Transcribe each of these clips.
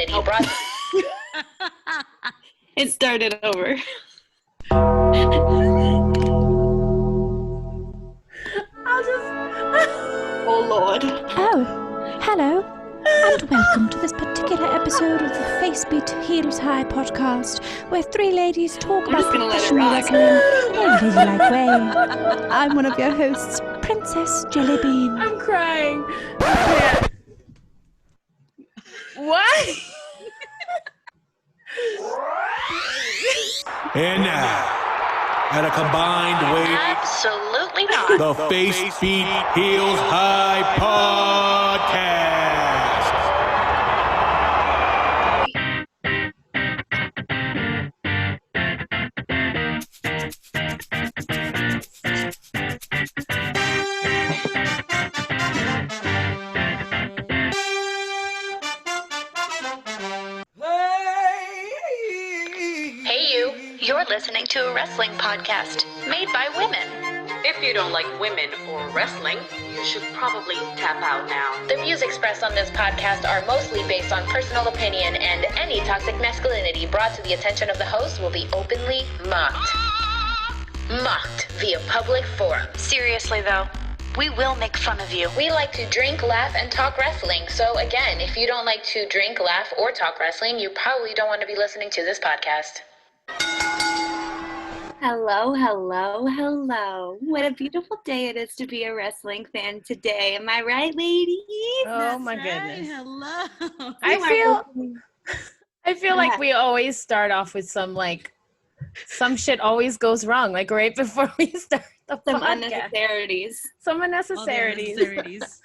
masculinity brought... It started over. Oh, Lord. Oh, hello, and welcome to this particular episode of the Face Beat Heels High podcast, where three ladies talk about professional wrestling in a ladylike way. I'm one of your hosts, Princess Jellybean. I'm crying. I can't. What? And now, at a combined weight, Absolutely not. the Face Beat Heels High Podcast. Hey you, you're listening to a wrestling podcast made by women. If you don't like women or wrestling, you should probably tap out now. The views expressed on this podcast are mostly based on personal opinion, and any toxic masculinity brought to the attention of the host will be openly mocked. Mocked via public forum. Seriously though, we will make fun of you. We like to drink, laugh, and talk wrestling. So again, if you don't like to drink, laugh, or talk wrestling, you probably don't want to be listening to this podcast. Hello, hello, hello. What a beautiful day it is to be a wrestling fan today. Am I right, ladies? Oh my goodness. Hello. I feel like we always start off with some shit always goes wrong, like right before we start the Some podcast. unnecessarities. Some unnecessarities.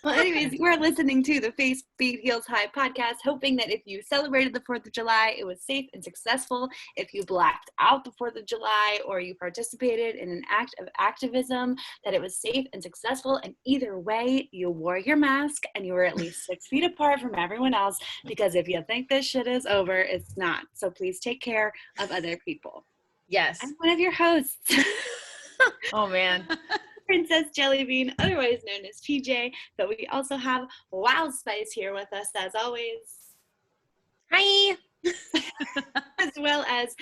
Well, anyways, we're listening to the Face Beat Heels High podcast, hoping that if you celebrated the 4th of July, it was safe and successful. If you blacked out the 4th of July or you participated in an act of activism, that it was safe and successful. And either way, you wore your mask and you were at least 6 feet apart from everyone else, because if you think this shit is over, it's not. So please take care of other people. Yes. I'm one of your hosts. Oh man. Princess Jellybean, otherwise known as PJ, but we also have Wild Spice here with us as always. Hi. As well as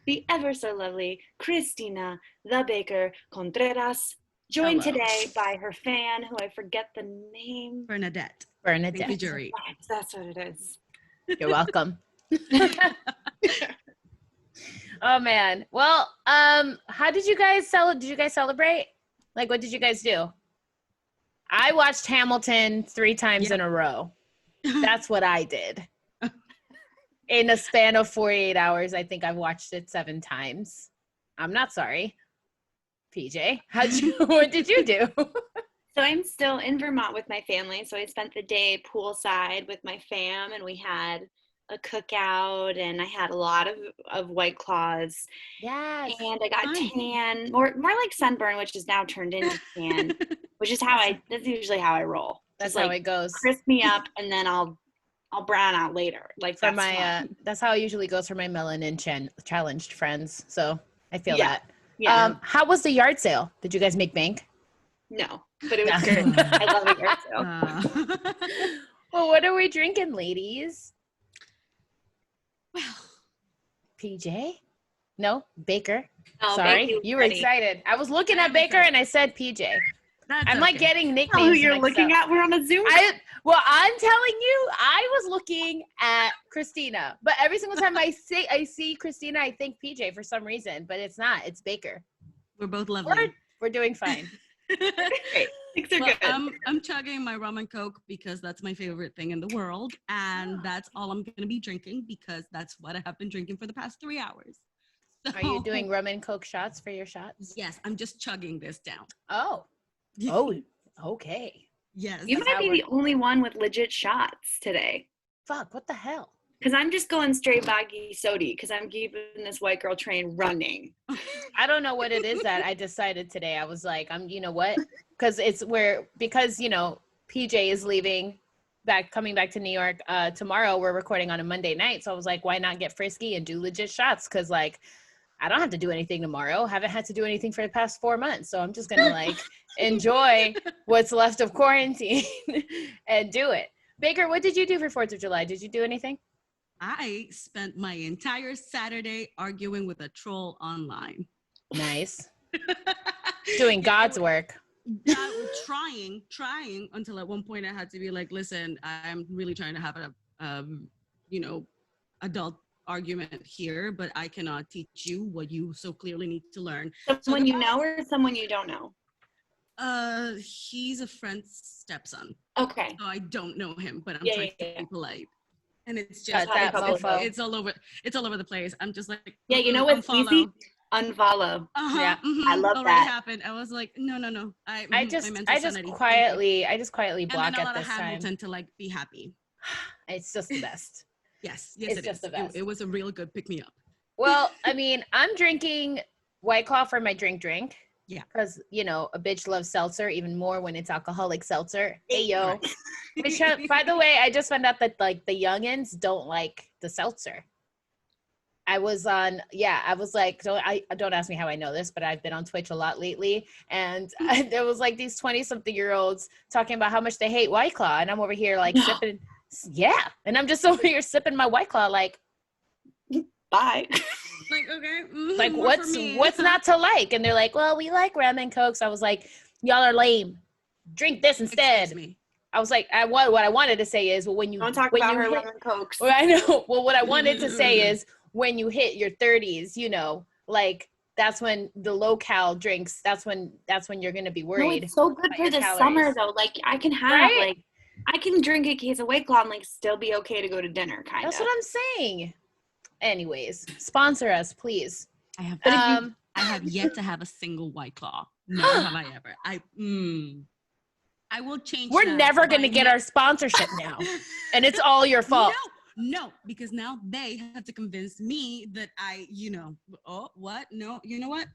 the ever so lovely Christina the Baker Contreras, joined Hello. today by her fan, who I forget the name. Bernadette. Bernadette. Thank you, Jury. That's what it is. You're welcome. Oh man. Well, how did you guys celebrate? Like, what did you guys do? I watched Hamilton 3 times in a row. That's what I did. In a span of 48 hours, I think I've watched it 7 times. I'm not sorry. PJ, what did you do? So I'm still in Vermont with my family, so I spent the day poolside with my fam, and we had a cookout, and I had a lot of White Claws. Yes. And I got tan, more like sunburn, which is now turned into tan, which is that's usually how I roll. That's Just, how it goes. Crisp me up, and then I'll brown out later. Like For that's my that's how it usually goes for my melanin challenged friends. So I feel that. Yeah. How was the yard sale? Did you guys make bank? No, but it was good. I love a yard sale. Well, what are we drinking, ladies? Well, PJ? No, Baker. Oh, Sorry, Baker, you were buddy. excited. I was looking at Baker and I said PJ. I'm like getting nicknames. Oh, you're mixed looking up. at? We're on a Zoom. Well, I'm telling you, I was looking at Christina, but every single time I see Christina, I think PJ for some reason, but it's not. It's Baker. we're both lovely. We're doing fine. Great. Things are Well, good. I'm chugging my rum and coke because that's my favorite thing in the world, and that's all I'm going to be drinking because that's what I have been drinking for the past 3 hours. So, Are you doing rum and coke shots for your shots? Yes, I'm just chugging this down. Oh, okay. Yes. You might be the only one with legit shots today. Fuck, what the hell? Because I'm just going straight baggy sody because I'm keeping this white girl train running. I don't know what it is that I decided today. I was like, you know what? Because PJ is coming back to New York tomorrow. We're recording on a Monday night. So I was like, why not get frisky and do legit shots? Because I don't have to do anything tomorrow. Haven't had to do anything for the past 4 months. So I'm just going to enjoy what's left of quarantine and do it. Baker, what did you do for 4th of July? Did you do anything? I spent my entire Saturday arguing with a troll online. Nice. Doing God's work. Trying until at one point I had to be like, listen, I'm really trying to have a adult argument here, but I cannot teach you what you so clearly need to learn. Someone you know or someone you don't know? He's a friend's stepson. Okay. So I don't know him, but I'm Yeah, trying yeah, to be polite. And it's just that mofo. it's all over the place. I'm just like, Yeah, you know what's easy? Unfollow. Yeah. I love already that. happened. I was like, no. I just quietly block at this time. Hamilton to like be happy. It's just the best. Yes, it's just the best. It was a real good pick me up. Well, I mean, I'm drinking White Claw for my drink. Yeah. Because, you know, a bitch loves seltzer even more when it's alcoholic seltzer. Hey, yo. Which, by the way, I just found out that, like, the youngins don't like the seltzer. I was like, don't ask me how I know this, but I've been on Twitch a lot lately. And there was, like, these 20-something-year-olds talking about how much they hate White Claw. And I'm over here, like, sipping. Yeah. And I'm just over here sipping my White Claw, like, bye. Like, okay. Like, what's not to like? And they're like, well, we like rum and Coke. So I was like, y'all are lame. Drink this instead. Excuse me. I was like, what I wanted to say is, well, when you don't talk about her rum and Cokes. Well, I know. Well, what I wanted to say is, when you hit your 30s, you know, like that's when the low cal drinks. That's when you're gonna be worried. No, it's so good for the summer though. Like I can have I can drink a case of White Claw and like still be okay to go to dinner. Kind of. That's what I'm saying. Anyways, sponsor us, please. I have yet to have a single White Claw. Never have I ever. I will change. We're never going to get our sponsorship now. And it's all your fault. No, because now they have to convince me that what? No, you know what?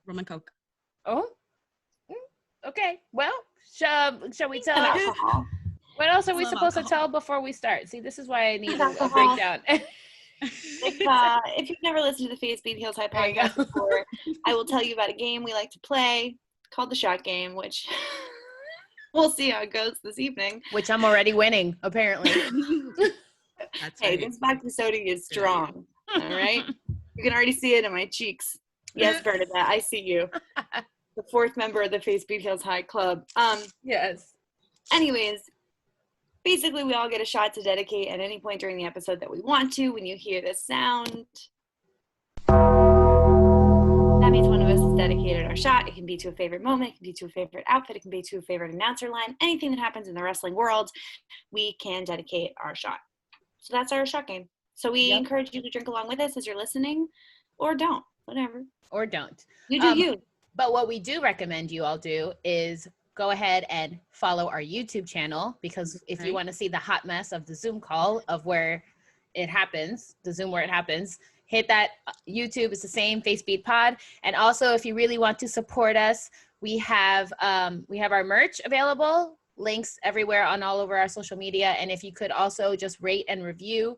Rum and Coke. Oh, okay. Well, shall we tell? What else are we supposed to tell before we start? See, this is why I need a breakdown. If you've never listened to the Face Beat Heels High podcast before, I will tell you about a game we like to play called the Shot Game, which we'll see how it goes this evening. Which I'm already winning, apparently. Hey, this vodka soda is strong. All right, you can already see it in my cheeks. Yes, Bernadette, I see you. The fourth member of the Face Beat Heels High Club. Yes. Anyways. Basically, we all get a shot to dedicate at any point during the episode that we want to. When you hear this sound, that means one of us has dedicated our shot. It can be to a favorite moment. It can be to a favorite outfit. It can be to a favorite announcer line. Anything that happens in the wrestling world, we can dedicate our shot. So that's our shot game. So we encourage you to drink along with us as you're listening, or don't. Whatever. Or don't. You do you. But what we do recommend you all do is go ahead and follow our YouTube channel, because if you want to see the hot mess of the Zoom call of where it happens, the Zoom where it happens, hit that YouTube. It's the same, FaceBeat Pod. And also, if you really want to support us, we have our merch available, links everywhere on all over our social media. And if you could also just rate and review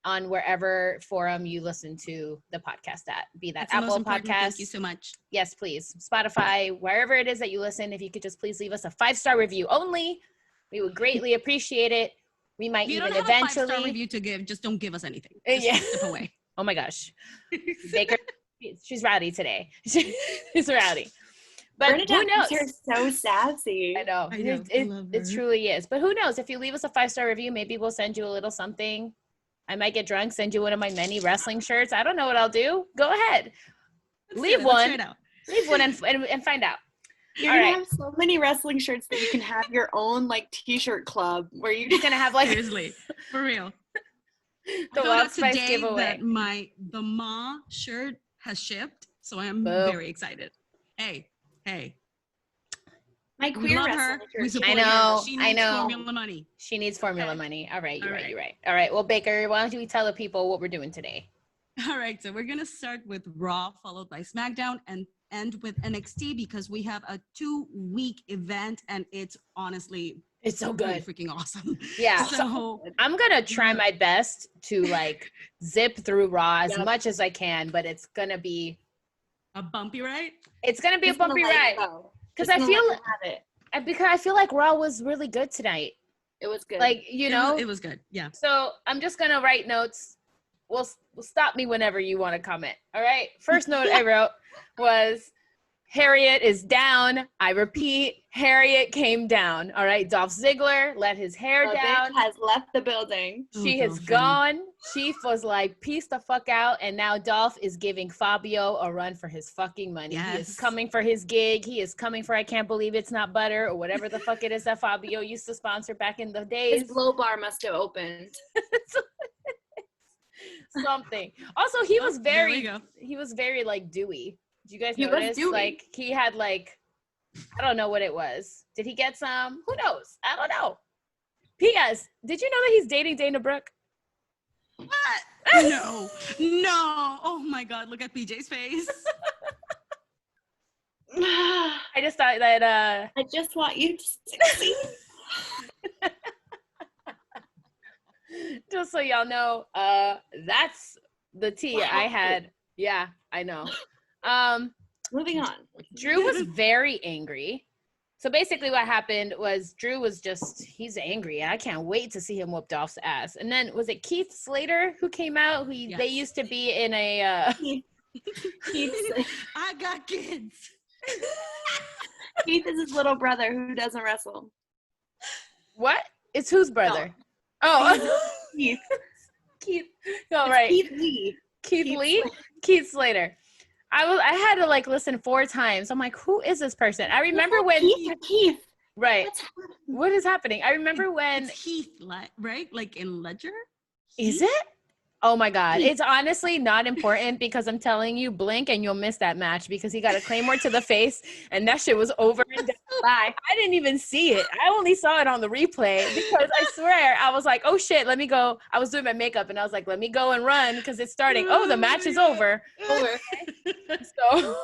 on wherever forum you listen to the podcast at, be that Apple Podcast. Thank you so much. Yes, please. Spotify, wherever it is that you listen, if you could just please leave us a 5-star review only, we would greatly appreciate it. We might even eventually. If you don't have a 5-star review to give, just don't give us anything. Just step away. Oh my gosh. Baker, she's rowdy today. She's rowdy. But Bernadette who knows? You're so sassy. I know. It truly is. But who knows? If you leave us a 5-star review, maybe we'll send you a little something. I might get drunk, send you one of my many wrestling shirts. I don't know what I'll do. Go ahead. Leave one and find out. You're going to have so many wrestling shirts that you can have your own like t-shirt club where you're going to have like. Seriously, for real. The Wild Spice giveaway. That the Ma shirt has shipped, so I am very excited. Hey. My queer wrestling. I know. She needs formula money. She needs formula money. All right, you're right. All right. Well, Baker, why don't we tell the people what we're doing today? All right. So we're gonna start with Raw, followed by SmackDown, and end with NXT because we have a 2-week event, and it's honestly so good, really freaking awesome. Yeah. So I'm gonna try my best to like zip through Raw as much as I can, but it's gonna be a bumpy ride. It's gonna be a bumpy ride. Because I feel like Raw was really good tonight. It was good. Like, you know, it was good. Yeah. So I'm just gonna write notes. We'll stop me whenever you want to comment. All right. First note I wrote was Harriet is down. I repeat, Harriet came down. All right. Dolph Ziggler let his hair down. Bitch has left the building. She has gone. She was like, peace the fuck out. And now Dolph is giving Fabio a run for his fucking money. Yes. He is coming for his gig. He is coming for I Can't Believe It's Not Butter or whatever the fuck it is that Fabio used to sponsor back in the days. His blow bar must have opened. Something. Also, he was very like dewy. Did you guys notice? Like he had like, I don't know what it was. Did he get some? Who knows? I don't know. P.S. Did you know that he's dating Dana Brooke? What? No. Oh my God. Look at PJ's face. I just thought that I just want you to succeed. Just so y'all know, that's the tea I had. Yeah, I know. Moving on. Drew was very angry. So basically what happened was Drew was he's angry. And I can't wait to see him whoop Dolph's ass. And then was it Keith Slater who came out? They used to be in a... I got kids. Keith is his little brother who doesn't wrestle. What? It's whose brother? No. Oh. Keith. Keith. Oh, right. Keith Lee. Keith Lee? Keith Slater. I had to like listen 4 times. I'm like, who is this person? I remember when Keith. Right. What is happening? I remember when it's Heath, right? Like in Ledger? Is it? Oh my God. It's honestly not important because I'm telling you, blink and you'll miss that match because he got a claymore to the face and that shit was over and done. Bye. I didn't even see it. I only saw it on the replay because I swear I was like, oh shit, let me go. I was doing my makeup and I was like, let me go and run because it's starting. Oh, the match is over. So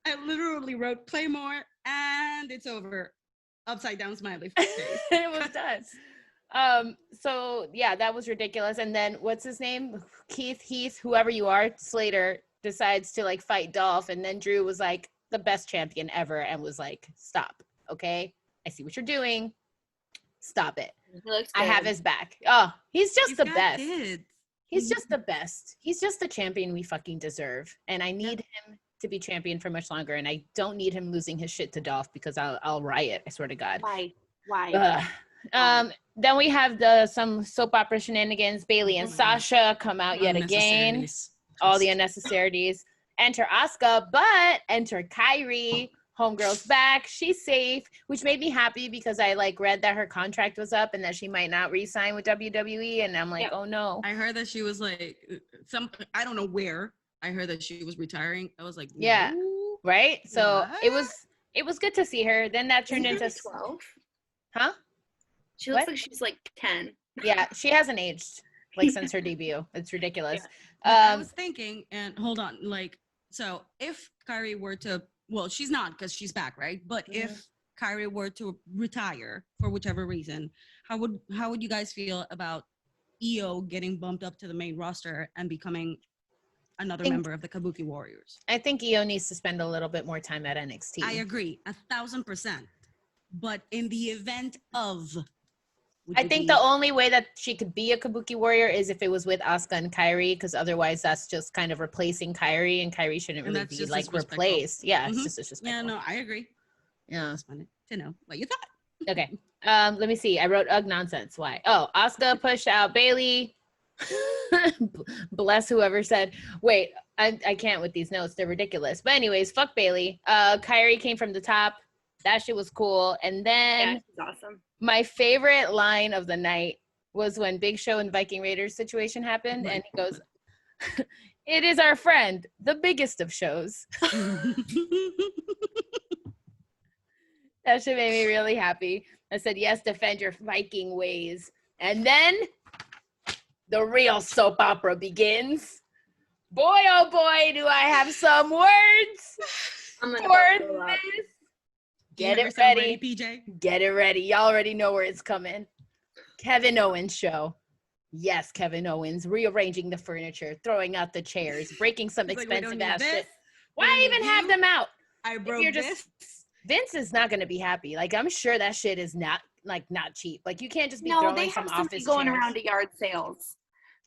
I literally wrote claymore and it's over. Upside down smiley face. It was done. So yeah, that was ridiculous. And then what's his name? Heath, whoever you are, Slater decides to like fight Dolph. And then Drew was like the best champion ever and was like, stop. Okay. I see what you're doing. Stop it. I have his back. Oh, he's just the best. He's just the best. He's just the champion we fucking deserve. And I need him to be champion for much longer. And I don't need him losing his shit to Dolph because I'll riot. I swear to God. Why? Then we have some soap opera shenanigans. Bayley and Sasha come out yet again. All the unnecessarities. Enter Asuka, but enter Kairi. Homegirl's back. She's safe, which made me happy because I like read that her contract was up and that she might not re-sign with WWE. And I'm like, oh no. I heard that she was like I don't know where. I heard that she was retiring. I was like, no. Yeah, right. So what? it was good to see her. Then that turned into 12. Huh? She looks like she's like 10. Yeah, she hasn't aged like since her debut. It's ridiculous. Yeah. I was thinking, and hold on, like, so if Kairi were to, well, she's not because she's back, right? But if Kairi were to retire for whichever reason, how would you guys feel about Io getting bumped up to the main roster and becoming another member of the Kabuki Warriors? I think Io needs to spend a little bit more time at NXT. I agree, 1,000%. But in the event of, I think the only way that she could be a Kabuki Warrior is if it was with Asuka and Kairi, because otherwise that's just kind of replacing Kairi, and Kairi shouldn't really be like replaced. Yeah, it's just disrespectful. Yeah, no, I agree. Yeah, just wanted to know what you thought. Okay, let me see. I wrote "ugh nonsense." Why? Oh, Asuka pushed out Bayley. Bless whoever said. Wait, I can't with these notes. They're ridiculous. But anyways, fuck Bayley. Kyrie came from the top. That shit was cool. And then she's awesome. My favorite line of the night was when Big Show and Viking Raiders situation happened, and he goes, "It is our friend, the biggest of shows." That shit made me really happy. I said, "Yes, defend your Viking ways." And then the real soap opera begins. Boy, oh boy, do I have some words for this. Get it ready, PJ. Get it ready. Y'all already know where it's coming. Kevin Owens show. Yes, Kevin Owens rearranging the furniture, throwing out the chairs, breaking some expensive ass shit. Why even have them out? I broke this. Vince is not going to be happy. Like, I'm sure that shit is not like not cheap. Like you can't just be No, throwing they some have somebody office going chairs. around to yard sales.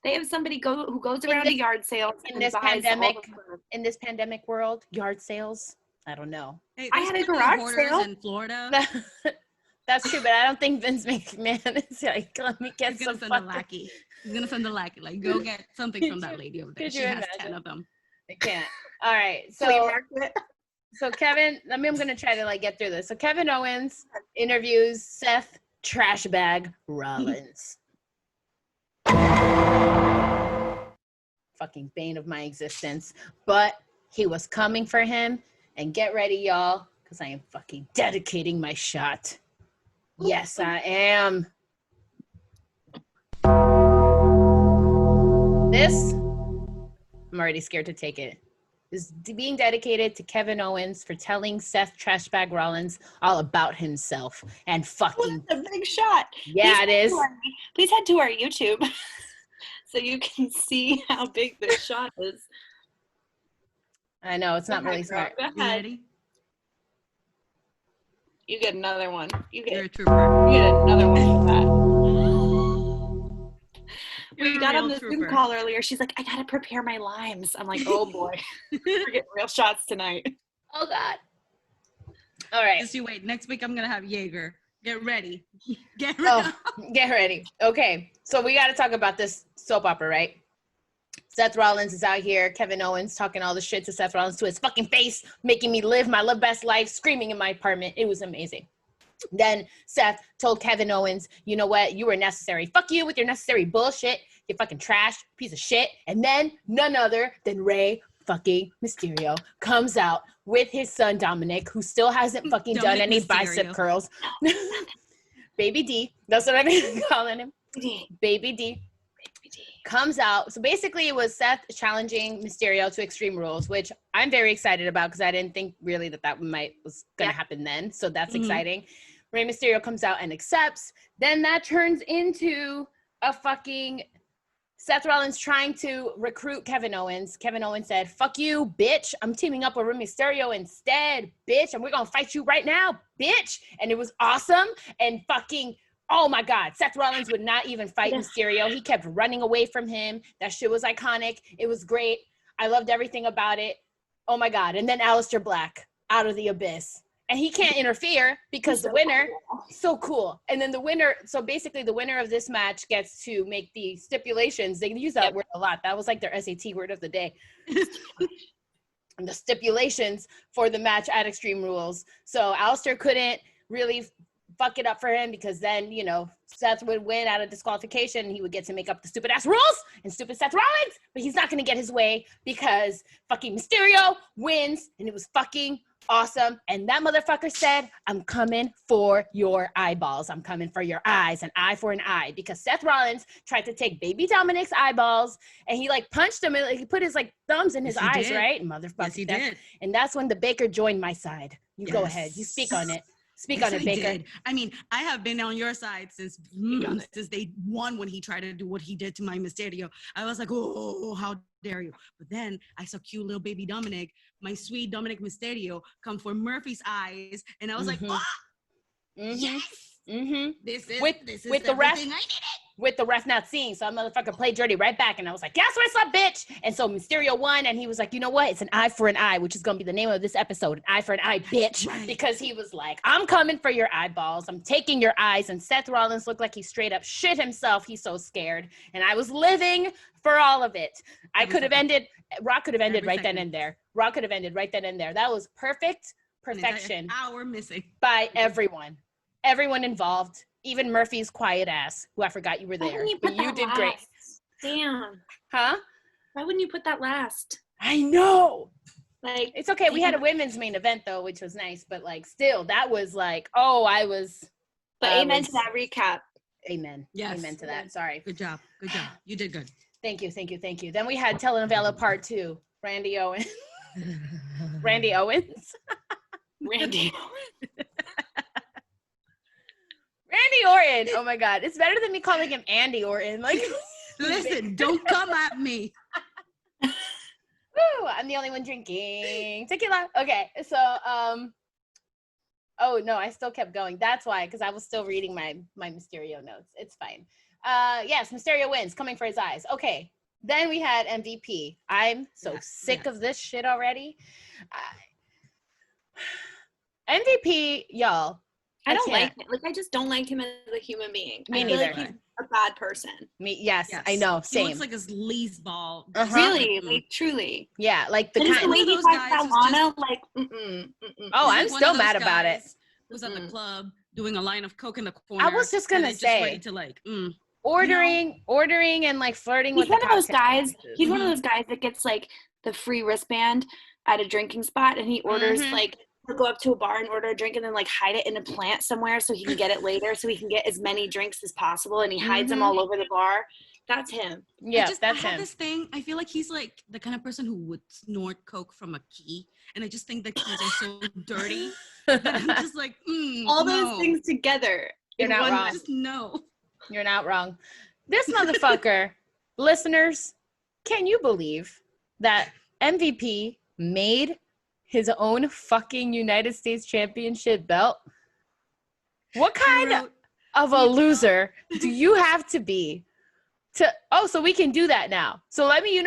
They have somebody who goes around this- to yard sales in and this buys all pandemic. the stuff. In this pandemic world, yard sales. I don't know. Hey, I there's had a plenty of garage hoarders sale. in Florida. That's true, but I don't think Vince McMahon is like, let me get He's gonna some send a fucking. lackey. He's gonna send a lackey. Like, go get something from that lady over there. Could She you has imagine? 10 of them. I can't. All right, Flea so market. Kevin, I'm gonna try to like get through this. So Kevin Owens interviews Seth Trashbag Rollins. Fucking bane of my existence, but he was coming for him, and get ready, y'all, because I am fucking dedicating my shot. Yes, I am. This, I'm already scared to take it. Is being dedicated to Kevin Owens for telling Seth Trashbag Rollins all about himself and fucking. That's a big shot. Yeah, it is. Please head to our YouTube so you can see how big this shot is. I know it's not Go really ahead, girl. smart. Go You ahead. ready? You get another one. You You're a get trooper. another one for that. You're We a got on real the Zoom trooper. call earlier. She's like, I gotta prepare my limes. I'm like, oh boy, we're getting real shots tonight. Oh God. All right. Just you wait. Next week I'm gonna have Jaeger. Get ready. Get ready. Oh, get ready. Okay, so we got to talk about this soap opera, right? Seth Rollins is out here. Kevin Owens talking all the shit to Seth Rollins to his fucking face, making me live my best life, screaming in my apartment. It was amazing. Then Seth told Kevin Owens, you know what? You were necessary. Fuck you with your necessary bullshit. You fucking trash piece of shit. And then none other than Rey fucking Mysterio comes out with his son Dominic, who still hasn't fucking done Dominic any Mysterio. bicep curls. Baby D. That's what I've been calling him. Baby D. Comes out. So basically it was Seth challenging Mysterio to Extreme Rules, which I'm very excited about because I didn't think really that was going to happen then. So that's exciting. Rey Mysterio comes out and accepts. Then that turns into a fucking Seth Rollins trying to recruit Kevin Owens. Kevin Owens said, fuck you, bitch. I'm teaming up with Rey Mysterio instead, bitch. And we're going to fight you right now, bitch. And it was awesome. And fucking, oh my God, Seth Rollins would not even fight Mysterio. He kept running away from him. That shit was iconic. It was great. I loved everything about it. Oh my God. And then Aleister Black out of the abyss. And he can't interfere because the winner, so cool. And then the winner, so basically the winner of this match gets to make the stipulations. They use that word a lot. That was like their SAT word of the day. And the stipulations for the match at Extreme Rules. So Aleister couldn't really fuck it up for him because then, you know, Seth would win out of disqualification and he would get to make up the stupid ass rules and stupid Seth Rollins, but he's not going to get his way because fucking Mysterio wins and it was fucking awesome. And that motherfucker said, I'm coming for your eyeballs. I'm coming for your eyes, an eye for an eye, because Seth Rollins tried to take baby Dominic's eyeballs and he like punched him and like, he put his like thumbs in his eyes, did. right? Motherfucker. Yes, he did. And that's when the Baker joined my side. You go Yes. ahead. You speak on it. Speak Yes, on it, I Baker. did. I mean, I have been on your side since day one when he tried to do what he did to my Mysterio. I was like, oh, how dare you? But then I saw cute little baby Dominic, my sweet Dominic Mysterio, come for Murphy's eyes, and I was like, oh, yes, this is with the ref, everything I needed. with the ref not seeing, so that motherfucker played dirty right back, and I was like, "Yes, what's up, bitch?" And so Mysterio won, and he was like, "You know what? It's an eye for an eye," which is gonna be the name of this episode, "An Eye for an Eye, bitch," Right. because he was like, "I'm coming for your eyeballs. I'm taking your eyes." And Seth Rollins looked like he straight up shit himself. He's so scared, and I was living for all of it. I could have ended. Rock could have ended right then and there. Raw could have ended right then and there. That was perfect perfection. An hour missing By everyone involved, even Murphy's quiet ass, who I forgot you were there, but you did great. Damn. Huh? Why wouldn't you put that last? I know. Like, It's okay. We had a women's main event though, which was nice, but like still, that was like, oh, but amen to that recap. Amen. Yes. Amen to that. Sorry. Good job. You did good. Thank you. Then we had telenovela part 2. Randy Owens. Randy Owens. Randy. Randy Orton. Oh my God. It's better than me calling him Andy Orton. Like, Listen, don't come at me. woo, I'm the only one drinking tequila. Okay. So, Oh no, I still kept going. That's why, because I was still reading my Mysterio notes. It's fine. Yes, Mysterio wins, coming for his eyes. Okay. Then we had MVP. I'm so sick of this shit already. MVP, y'all. I don't like him. Like, I just don't like him as a human being. Me I feel neither. like he's a bad person. Yes, I know. Same. He looks like a sleazeball. Really, like truly. Yeah, like the kind kind the way he talks about Lana, like, Oh, I'm still mad about it. Was at the club doing a line of coke in the corner. I was just gonna say, ready to like, ordering and like flirting with. He's one of those guys. He's one of those guys that gets like the free wristband at a drinking spot, and he orders like. He'll go up to a bar and order a drink and then like hide it in a plant somewhere so he can get it later, so he can get as many drinks as possible, and he hides them all over the bar. That's him. Yeah, I have this thing. I feel like he's like the kind of person who would snort coke from a key, and I just think that keys are so dirty that I'm just like, all those things together. You're not wrong. Just no. You're not wrong. This motherfucker, listeners, can you believe that MVP made his own fucking United States Championship belt? What kind of a loser do you have to be so we can do that now? So let me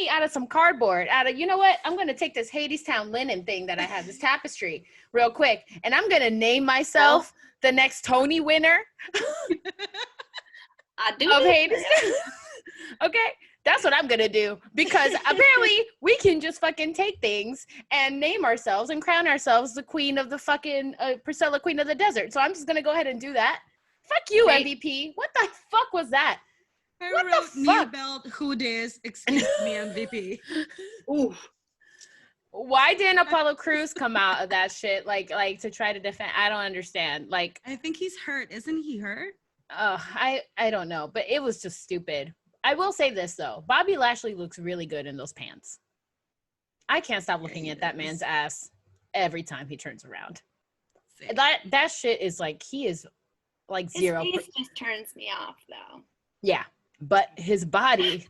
out of some cardboard, you know what? I'm going to take this Hadestown linen thing that I have, this tapestry real quick, and I'm going to name myself the next Tony winner of Hadestown. Okay? That's what I'm going to do, because apparently we can just fucking take things and name ourselves and crown ourselves the queen of the fucking Priscilla, queen of the desert. So I'm just going to go ahead and do that. Fuck you, MVP. What the fuck was that? What the fuck? New belt, who dis, excuse me, MVP. Ooh. Why didn't Apollo Crews come out of that shit? Like to try to defend? I don't understand. Like, I think he's hurt. Isn't he hurt? I don't know, but it was just stupid. I will say this though, Bobby Lashley looks really good in those pants. I can't stop looking at that man's ass every time he turns around. That shit is like, he is like zero. His face just turns me off though. Yeah, but his body,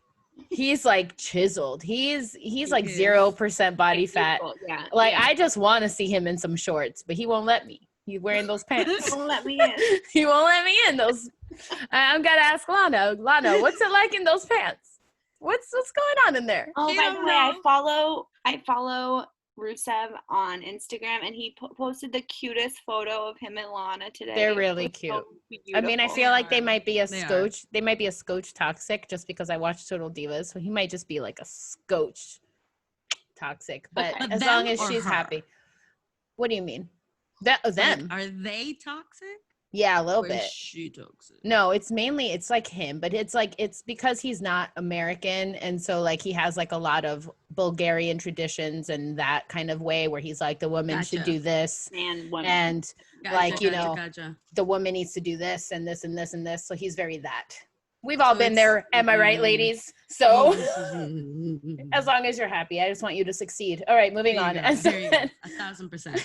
he's like chiseled. He's like 0% body fat. Yeah. Like, I just want to see him in some shorts, but he won't let me. He's wearing those pants. He won't let me in. He won't let me in those. I'm gonna ask Lana. Lana, what's it like in those pants? What's going on in there? Oh, by the way, I follow Rusev on Instagram, and he posted the cutest photo of him and Lana today. They're really cute. So I mean, I feel like they might be a scotch. They might be a scotch toxic, just because I watched Total Divas, so he might just be like a scotch toxic. But as long as she's happy. What do you mean? Them. Are they toxic? Yeah, a little Or bit. Is she toxic? No, it's like him, but it's because he's not American, and so like he has like a lot of Bulgarian traditions and that kind of way where he's like, the woman should do this, and the woman needs to do this and this and this and this. So he's very that. We've all been there, am I right, ladies? So as long as you're happy, I just want you to succeed. All right, moving on. 1,000%.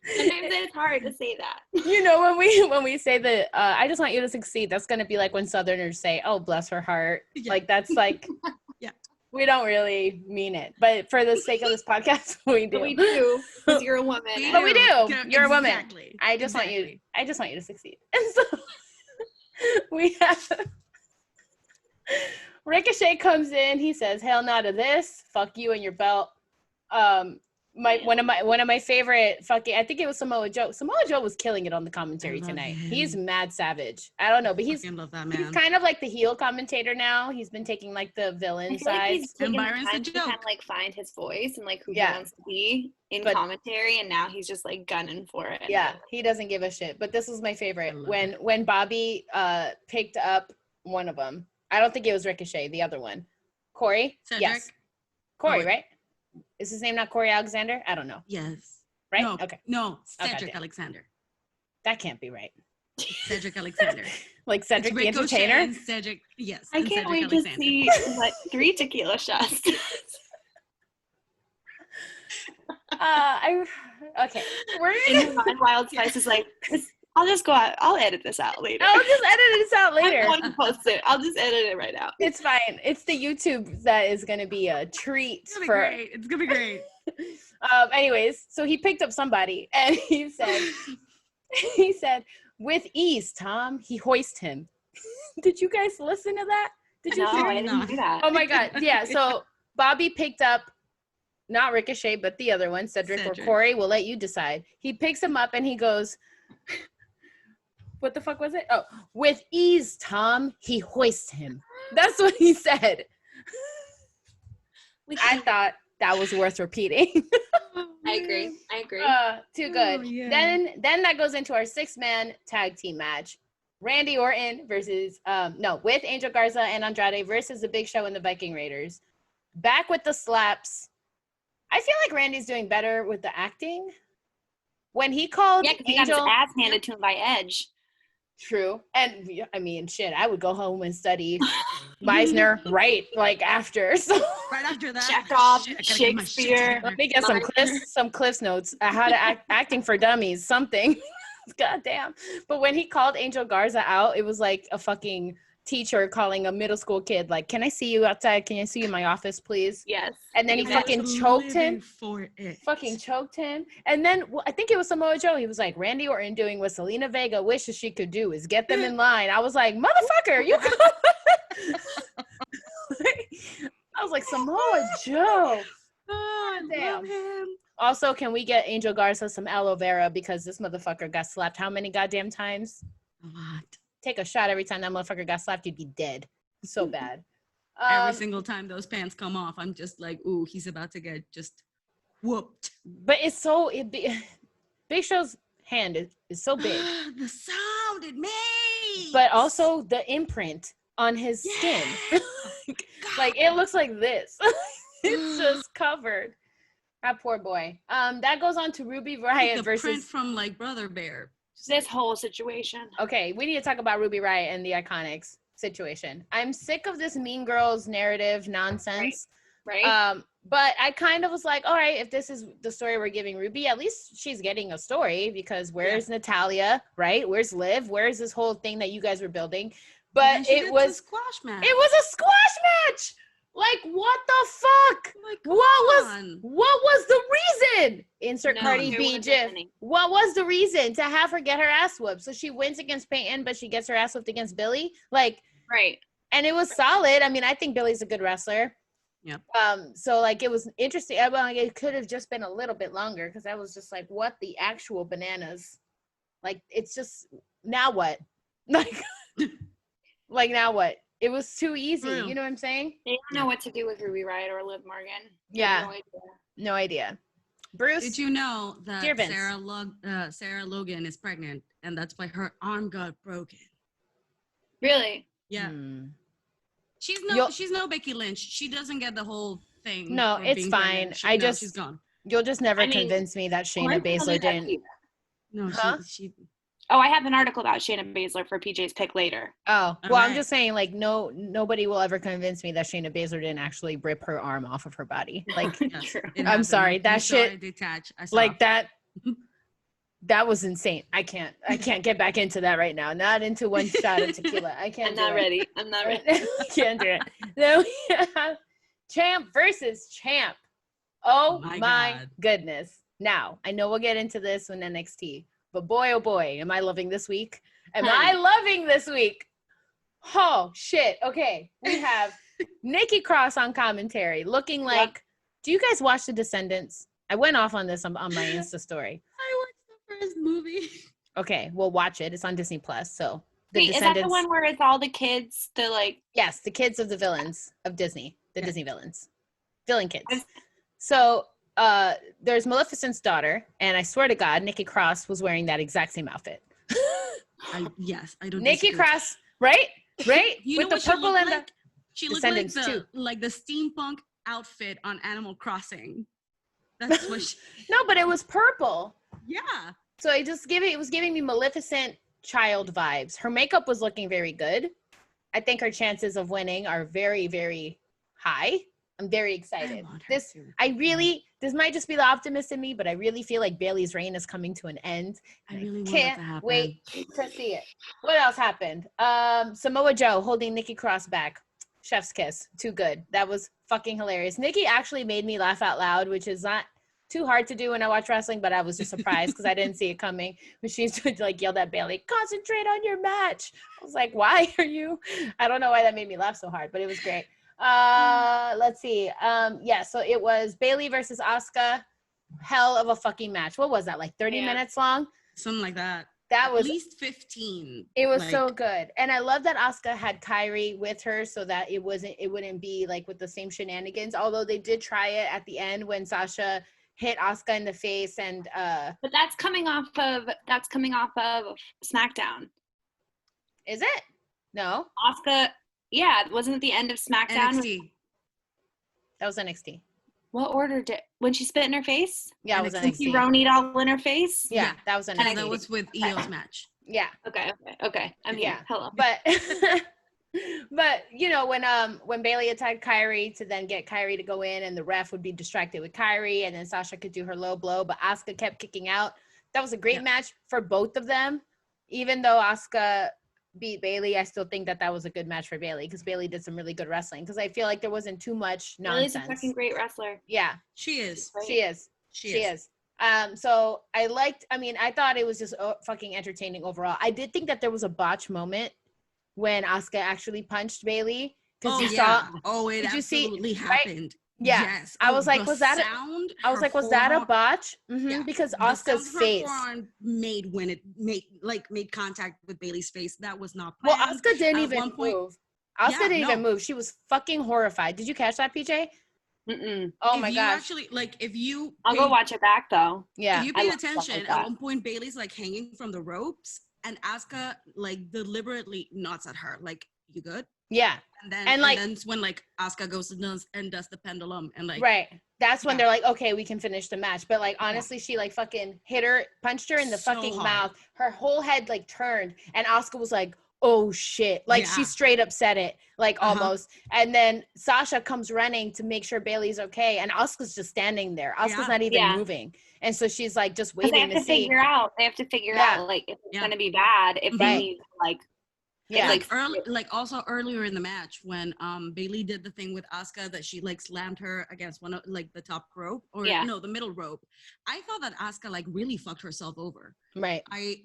Sometimes it's hard to say that. You know, when we say that, I just want you to succeed, that's going to be like when Southerners say, oh, bless her heart. Yeah. Like, that's like, we don't really mean it. But for the sake of this podcast, we do. But we do, because you're a woman. But we do. You're a woman. Exactly. I just want you to succeed. And so we have Ricochet comes in. He says, hell no to this. Fuck you and your belt. One of my favorite fucking, I think it was Samoa Joe. Samoa Joe was killing it on the commentary tonight. Him. He's mad savage. I don't know, but he's love that man. He's kind of like the heel commentator now. He's been taking like the villain side. Like he's taking Byron's time a to joke. kind of like find his voice and like who he wants to be in commentary, and now he's just like gunning for it. Yeah, he doesn't give a shit. But this was my favorite when Bobby picked up one of them. I don't think it was Ricochet. The other one, Corey. Cedric? Yes, Corey, right? Is his name not Corey Alexander? I don't know. Yes. Right? No, okay. No, Cedric Alexander. That can't be right. Cedric Alexander. Like Cedric the Entertainer? And Cedric, yes. I can't wait to see what 3 tequila shots. Okay. And Wild Spice is like, I'll just go out. I'll edit this out later. I'll just edit this out later. I'm going to post it. I'll just edit it right out. It's fine. It's the YouTube that is going to be a treat. It's gonna be great. It's gonna be great. Anyways, so he picked up somebody and he said, with ease, Tom, he hoist him. Did you guys listen to that? Did you No, hear I it? didn't do that. Oh my God. Yeah. So Bobby picked up, not Ricochet, but the other one, Cedric. Or Corey. We'll let you decide. He picks him up and he goes, what the fuck was it? Oh, with ease, Tom, he hoists him. That's what he said. I thought that was worth repeating. I agree. Too good. Oh, yeah. Then that goes into our 6-man tag team match. Randy Orton versus with Angel Garza and Andrade versus the Big Show and the Viking Raiders. Back with the slaps. I feel like Randy's doing better with the acting. When he called because he Angel, got his ass handed to him by Edge. True. And I mean, shit, I would go home and study Meisner right after. So Right after that, Chekhov, shit, I gotta get my shit Shakespeare. together. let me get some cliffs notes. How to acting for dummies, something. Goddamn. But when he called Angel Garza out, it was like a fucking teacher calling a middle school kid, like, can I see you outside? Can I see you in my office, please? Yes. And then he I fucking was choked living him. for it. Fucking choked him. And then I think it was Samoa Joe. He was like, Randy Orton doing what Selena Vega wishes she could do is get them in line. I was like, motherfucker, you I was like, Samoa Joe. Oh, I Damn. love him. Also, can we get Angel Garza some aloe vera because this motherfucker got slapped how many goddamn times? A lot. Take a shot every time that motherfucker got slapped, you'd be dead. So bad. Every single time those pants come off, I'm just like, ooh, he's about to get just whooped. But it's Big Show's hand is so big. The sound it makes. But also the imprint on his skin. Like it looks like this. It's just covered. That poor boy. That goes on to Ruby Riott the versus print from like Brother Bear. This whole situation. Okay, we need to talk about Ruby Riott and the Iconics situation. I'm sick of this Mean Girls narrative nonsense. Right. But I kind of was like, all right, if this is the story we're giving Ruby, at least she's getting a story because where's Natalia, right? Where's Liv? Where's this whole thing that you guys were building? But it was a squash match. It was a squash match. Like, what the fuck? Like, what was the reason? Insert No, Cardi there B wasn't gif. any. What was the reason to have her get her ass whooped? So she wins against Peyton, but she gets her ass whooped against Billy? Like, Right. and it was solid. I mean, I think Billy's a good wrestler. Yep. So like it was interesting. Like, it could have just been a little bit longer because I was just like, what the actual bananas? Like, it's just, now what? Like now what? It was too easy. Real. You know what I'm saying? They don't know what to do with Ruby Riott or Liv Morgan. They Yeah. have no idea. No idea. Bruce? Did you know that Dear Vince. Sarah Logan is pregnant and that's why her arm got broken? Really? Yeah. Hmm. She's no Becky Lynch. She doesn't get the whole thing. No, for it's being fine. pregnant. She's gone. You'll just never I mean, convince me that Shayna Mark told me Baszler that didn't. too. No, Huh? she Oh, I have an article about Shayna Baszler for PJ's pick later. Oh, well, I'm right. just saying, like, nobody will ever convince me that Shayna Baszler didn't actually rip her arm off of her body. Like, yes, True. it I'm happened. sorry, that You saw shit- it detach. I saw. like that was insane. I can't get back into that right now. Not into one shot of tequila. I can't I'm do not it. ready. I'm not ready. I can't do it. Then we have champ versus champ. Oh My my God. goodness. Now, I know we'll get into this in NXT, but boy, oh boy, am I loving this week. Am I loving this week? Oh, shit. Okay. We have Nikki Cross on commentary looking like, do you guys watch The Descendants? I went off on this on my Insta story. I watched the first movie. Okay, well, watch it. It's on Disney Plus. So The Wait, is that Descendants. the one where it's all the kids, the like? Yes, the kids of the villains of Disney, the Yeah. Disney villains, villain kids. I've- So there's Maleficent's daughter, and I swear to God, Nikki Cross was wearing that exact same outfit. Yes, I don't. Nikki disagree. Cross, right? Right? You With know the what she purple looked and like? She looked like Descendants too. the steampunk outfit on Animal Crossing. That's what. no, but it was purple. Yeah. So it was giving me Maleficent child vibes. Her makeup was looking very good. I think her chances of winning are very, very high. I'm very excited. want her This might just be the optimist in me, but I really feel like Bayley's reign is coming to an end. I really want Can't that to happen. wait to see it. What else happened? Samoa Joe holding Nikki Cross back. Chef's kiss. Too good. That was fucking hilarious. Nikki actually made me laugh out loud, which is not too hard to do when I watch wrestling, but I was just surprised because I didn't see it coming. When she like yelled at Bayley, concentrate on your match. I was like, why are you? I don't know why that made me laugh so hard, but it was great. Let's see. So it was Bayley versus Asuka. Hell of a fucking match. What was that? Like 30 minutes long? Something like that. That was at least 15. It was so good. And I love that Asuka had Kyrie with her so that it wouldn't be like with the same shenanigans. Although they did try it at the end when Sasha hit Asuka in the face and but that's coming off of SmackDown. Is it? No. Asuka, yeah, wasn't it the end of SmackDown? NXT. That was NXT. What order did when she spit in her face? Yeah, it was NXT. Ronied all in her face. Yeah, that was NXT. And that was with Io's match. Yeah. Okay. I'm here. Hello. But but you know when Bayley attacked Kyrie to then get Kyrie to go in and the ref would be distracted with Kyrie and then Sasha could do her low blow, but Asuka kept kicking out. That was a great match for both of them. Even though Asuka beat Bayley, I still think that was a good match for Bayley because Bayley did some really good wrestling because I feel like there wasn't too much nonsense. Bayley's a fucking great wrestler. Yeah. She is. She is. So I thought it was just fucking entertaining overall. I did think that there was a botch moment when Asuka actually punched Bayley. It absolutely happened. Right? Yeah. Yes. I was like, was that a botch? Mm-hmm. Yeah. Because Asuka's face made when it made contact with Bayley's face. That was not planned. Well, Asuka didn't even move. Asuka didn't even move. She was fucking horrified. Did you catch that, PJ? Mm-mm. Oh my gosh. Actually, I'll go watch it back though. Yeah. If you pay attention, at one point Bayley's like hanging from the ropes and Asuka like deliberately nods at her, like, you good? Yeah. And then when like Asuka goes and does the pendulum and like right. That's when they're like, okay, we can finish the match. But like honestly, she like fucking punched her in the fucking mouth. Her whole head like turned and Asuka was like, oh shit. Like she straight up said it, like almost. And then Sasha comes running to make sure Bayley's okay. And Asuka's just standing there. Asuka's not even moving. And so she's like just waiting to see. They have to figure out like if it's gonna be bad, if they need like also earlier in the match when Bayley did the thing with Asuka that she like slammed her against one of like the top rope or the middle rope. I thought that Asuka like really fucked herself over. Right. I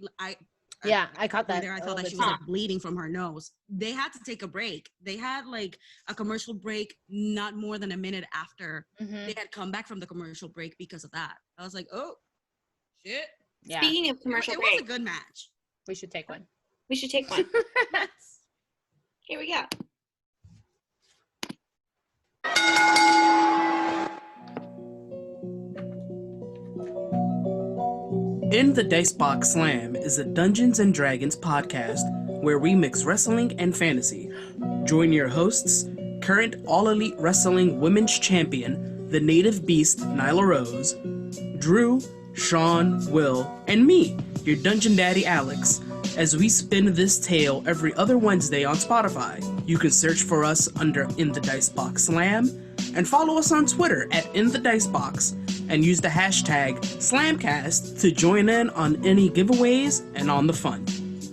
caught that. There, I thought that she was like bleeding from her nose. They had to take a break. They had like a commercial break not more than a minute after they had come back from the commercial break because of that. I was like, oh shit. Yeah. Speaking of commercial break, it was a good match. We should take one. Here we go. In the Dicebox Slam is a Dungeons & Dragons podcast where we mix wrestling and fantasy. Join your hosts, current All Elite Wrestling Women's Champion, the Native Beast Nyla Rose, Drew, Sean, Will, and me, your Dungeon Daddy Alex, as we spin this tale every other Wednesday on Spotify. You can search for us under In the Dicebox Slam and follow us on Twitter at In the Dicebox and use the hashtag Slamcast to join in on any giveaways and on the fun.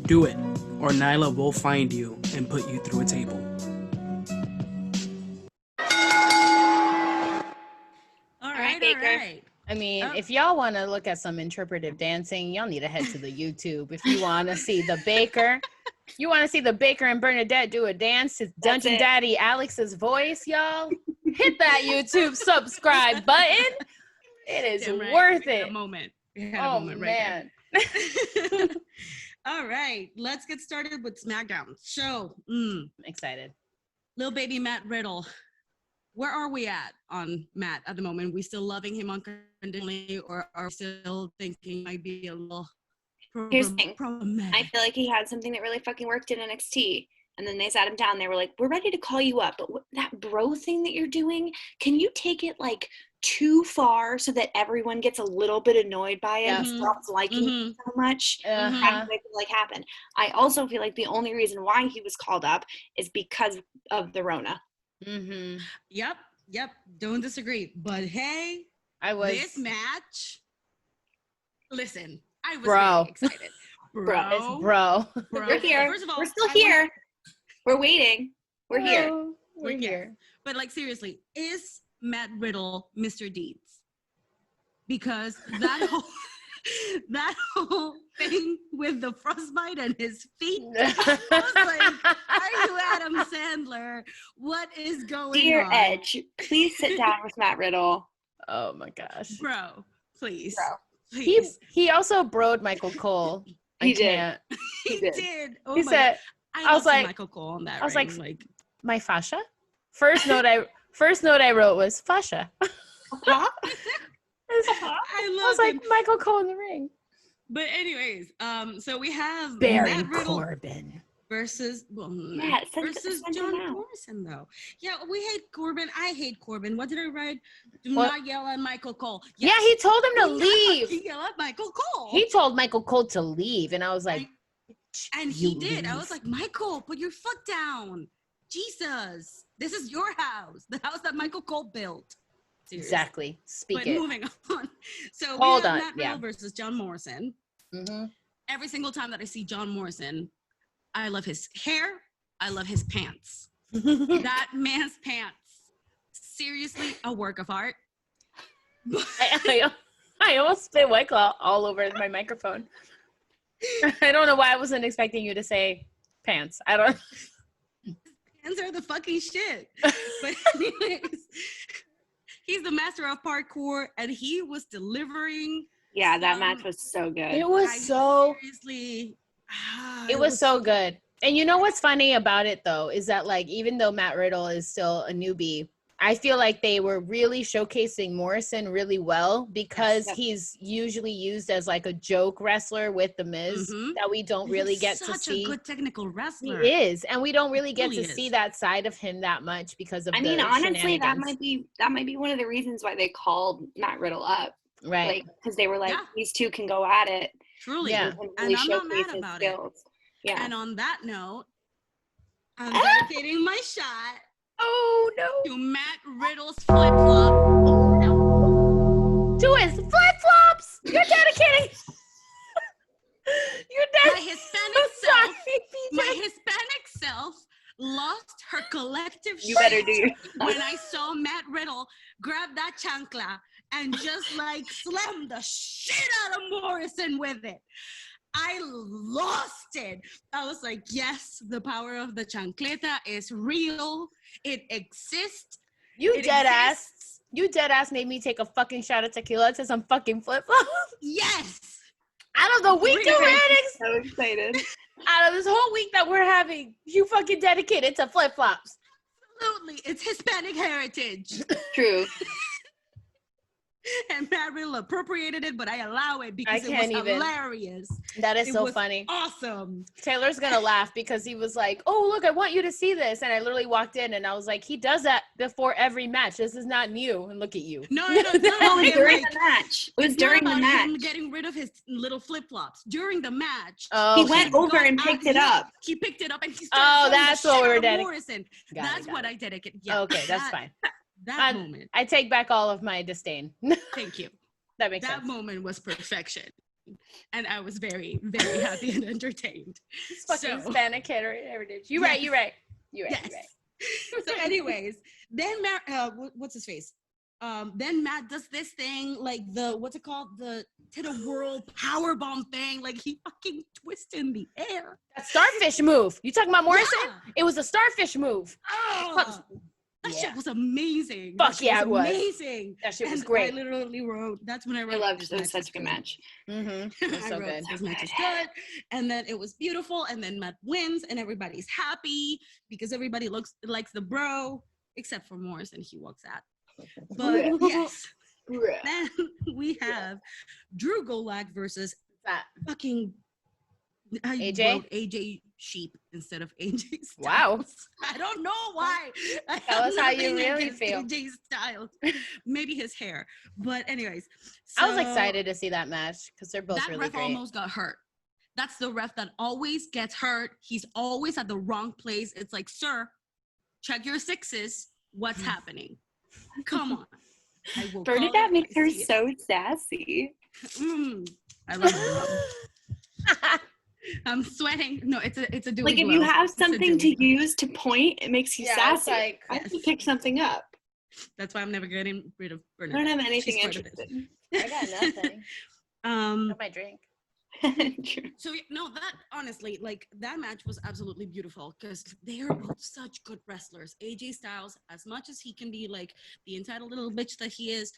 Do it, or Nyla will find you and put you through a table. All right. I mean, if y'all want to look at some interpretive dancing, y'all need to head to the YouTube. If you want to see the Baker, and Bernadette do a dance to Dungeon Daddy Alex's voice, y'all. Hit that YouTube subscribe button. It is worth it. A moment. Oh, man. All right. Let's get started with SmackDown. So, I'm excited. Little baby Matt Riddle. Where are we at on Matt at the moment? We still loving him unconditionally, or are we still thinking might be a little Here's the thing. problematic? I feel like he had something that really fucking worked in NXT. And then they sat him down. They were like, we're ready to call you up. But that bro thing that you're doing, can you take it like too far so that everyone gets a little bit annoyed by it and stops liking it so much? That's what I feel like happened. I also feel like the only reason why he was called up is because of the Rona. Yep. Yep, don't disagree. But hey, this match. Listen, I was very excited. Bro. We're here. First of all, we're still here. We're waiting. We're here. We're here. But like seriously, is Matt Riddle Mr. Deeds? Because that whole thing with the frostbite and his feet, I was like, are you Adam Sandler? What is going on? Dear Edge, please sit down with Matt Riddle. Oh my gosh. Bro, please. He also broed Michael Cole. He did. He did. Oh he my said, God. I was like, Michael Cole on that. I was ring. like, my fascia. First note I wrote was fascia. I was like, Michael Cole in the ring. But anyways, so we have Baron Corbin versus John Morrison though. Yeah, we hate Corbin. I hate Corbin. What did I write? Do not yell at Michael Cole. Yes. Yeah, he told him to leave. He yelled at Michael Cole. He told Michael Cole to leave, and I was like, and he did. I was like, Michael, put your foot down. Jesus, this is your house, the house that Michael Cole built. Seriously. Exactly. But moving on. So Hold we have on. Matt Riddle versus John Morrison. Mm-hmm. Every single time that I see John Morrison, I love his hair. I love his pants. That man's pants. Seriously, a work of art. I almost spit White Claw all over my microphone. I don't know why I wasn't expecting you to say pants. I don't. Pants are the fucking shit. But anyways, he's the master of parkour, and he was delivering. Yeah, that match was so good. It was seriously. It was so good. And you know what's funny about it though is that like even though Matt Riddle is still a newbie, I feel like they were really showcasing Morrison really well because he's usually used as like a joke wrestler with The Miz that we don't really get to see. Such a good technical wrestler. He is, and we don't really get to see that side of him that much because of the honestly, that might be one of the reasons why they called Matt Riddle up. Right. Like, because they were like, these two can go at it. Truly. Yeah. And I'm not mad about it. Yeah. And on that note, I'm dedicating my shot. Oh no. To Matt Riddle's flip-flop. Oh no. To his flip-flops. You're dedicating. You're dedicating. My Hispanic self lost her collective You better do when I saw Matt Riddle grab that chancla and just like slam the shit out of Morrison with it. I lost it. I was like, yes, the power of the chancleta is real. It exists. You dead ass made me take a fucking shot of tequila to some fucking flip-flops. Yes. Out of the week already. So excited. Out of this whole week that we're having, you fucking dedicated to flip-flops. Absolutely. It's Hispanic heritage. True. And Matt Riddle appropriated it, but I allow it because it was hilarious. That is so funny. Awesome. Taylor's gonna laugh because he was like, "Oh, look, I want you to see this," and I literally walked in and I was like, "He does that before every match. This is not new." And look at you. No, it was during the match. It was during the match. Him getting rid of his little flip flops during the match. Oh, he went over and picked it up. He picked it up and he started. Oh, that's what we're dedicating. Morrison. That's what I dedicated. Yeah. Okay, that's fine. That moment. I take back all of my disdain. Thank you. That makes sense. That moment was perfection. And I was very, very happy and entertained. It's fucking Hispanic heritage. You're right. Yes. So anyways, then Matt, what's his face? Then Matt does this thing, like what's it called? The to the world power bomb thing. Like he fucking twists in the air. That starfish move. You talking about Morrison? Yeah. It was a starfish move. Oh. That shit was amazing. Fuck yeah, it was amazing. That shit was great. I literally wrote. That's when I wrote. I loved it. It was such a good match. Mm-hmm. It was so good. This match is good, and then it was beautiful, and then Matt wins, and everybody's happy because everybody likes the bro, except for Morrison. He walks out. But yes, then we have Drew Gulak versus that fucking. I AJ? wrote AJ Sheep instead of AJ Styles. Wow. I don't know why. Tell us how you really feel. AJ Styles. Maybe his hair. But anyways. I was excited to see that match because they're both really great. That ref almost got hurt. That's the ref that always gets hurt. He's always at the wrong place. It's like, sir, check your sixes. What's happening? Come on. I will Bernadette makes her see it. so sassy. I love it. I'm sweating. No, it's a dewy Like if glow. you have It's a something dewy to use to point, it makes you it's sassy. like, I have to pick something up. That's why I'm never getting rid of I Bernadette. don't have anything She's part of this. interesting. I got nothing. Got my drink. True. So no, that honestly, like that match was absolutely beautiful because they are both such good wrestlers. AJ Styles, as much as he can be like the entitled little bitch that he is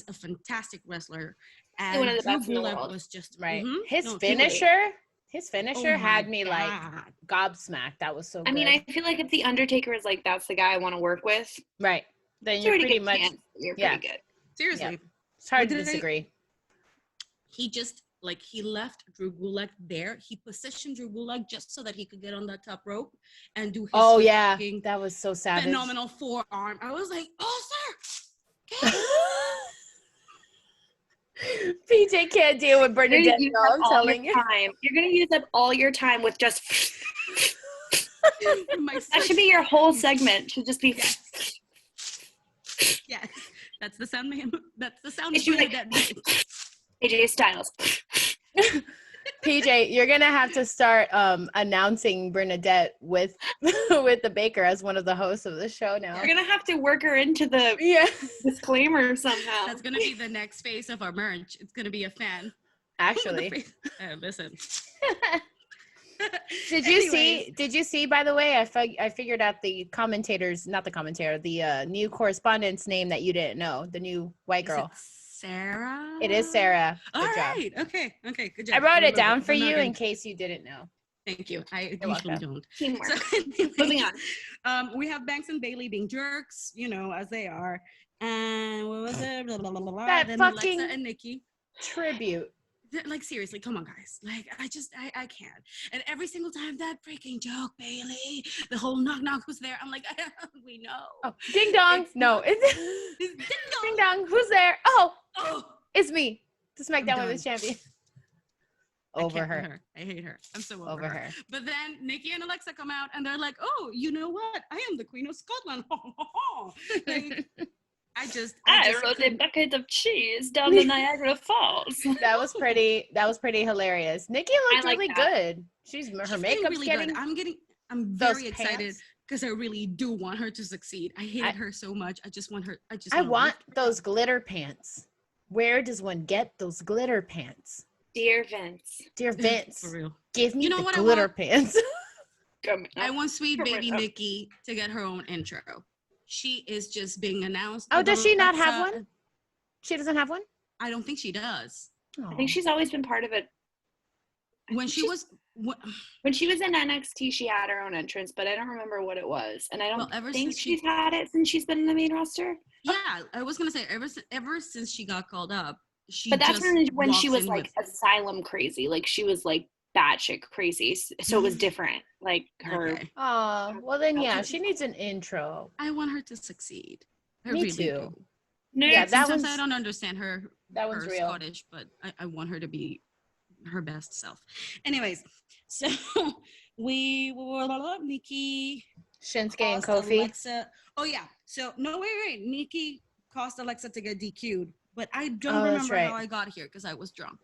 a fantastic wrestler. And One of the Drew best in the Gulak world. was just Right. mhm. His No, finisher Oh had my me God. like gobsmacked. That was so good. I mean, I feel like if the Undertaker is like, that's the guy I want to work with, right. Then it's you're already pretty good much chance that you're yeah. pretty good. Seriously. Yeah. It's hard What to did I- disagree. He just like he left Drew Gulak there. He positioned Drew Gulak just so that he could get on that top rope and do his Oh yeah, fucking that was so savage. phenomenal forearm. I was like, oh sir. PJ can't deal with Bernadette. You're No, gonna I'm use up all telling your you. time. You're gonna use up all your time with just. My That should be your whole segment. Should just be. Yes, that's the sound. That's the sound. It should be like that makes. AJ Styles. PJ, you're gonna have to start announcing Bernadette with with the Baker as one of the hosts of the show now. You're gonna have to work her into the disclaimer somehow. That's gonna be the next phase of our merch. It's gonna be a fan. Actually, listen. Did you see? By the way, I figured out the new correspondent's name that you didn't know. The new white girl. Sarah. It is Sarah. All Good job. right. Okay. Good job. I wrote it remember, down for but not you gonna- in case you didn't know. Thank you. I You're usually welcome. don't. Teamwork. So, Moving on. we have Banks and Bailey being jerks, as they are. And what was it? Blah, blah, blah, blah, blah. That Then fucking Alexa and Nikki. tribute. Like seriously, come on, guys. Like I can't. And every single time that freaking joke, Bailey, the whole knock was there. I'm like, we know. Oh, ding dong. It's ding dong. Who's there? Oh, it's me, the SmackDown Women's Champion. Over her. I hate her. I'm so Over her. But then Nikki and Alexa come out and they're like, oh, you know what? I am the Queen of Scotland. Like, I rode a bucket of cheese down the Niagara Falls. That was pretty hilarious. Nikki looked really good. She's her makeup's really getting good. I'm very excited because I really do want her to succeed. I hated her so much. I just want her. I want those glitter pants. Where does one get those glitter pants? Dear Vince. For real. Give me the glitter pants. I want sweet baby Nikki to get her own intro. She is just being announced. Oh, does she not have one? She doesn't have one? I don't think she does. I think she's always been part of it. When she was in NXT, she had her own entrance, but I don't remember what it was. And I don't think she's had it since she's been in the main roster. Yeah, I was gonna say ever since she got called up, but that's when she was like asylum crazy. Like she was like batshit crazy. So it was different. Like her. Okay. Oh, well then yeah, she needs an intro. I want her to succeed. Me too. No, yeah, sometimes I don't understand her. That one's real. Scottish, but I want her to be her best self. Anyways, so we were Nikki, Shinsuke, and Kofi. Alexa. Oh yeah. So no, wait. Nikki caused Alexa to get DQ'd, but I don't remember how I got here because I was drunk.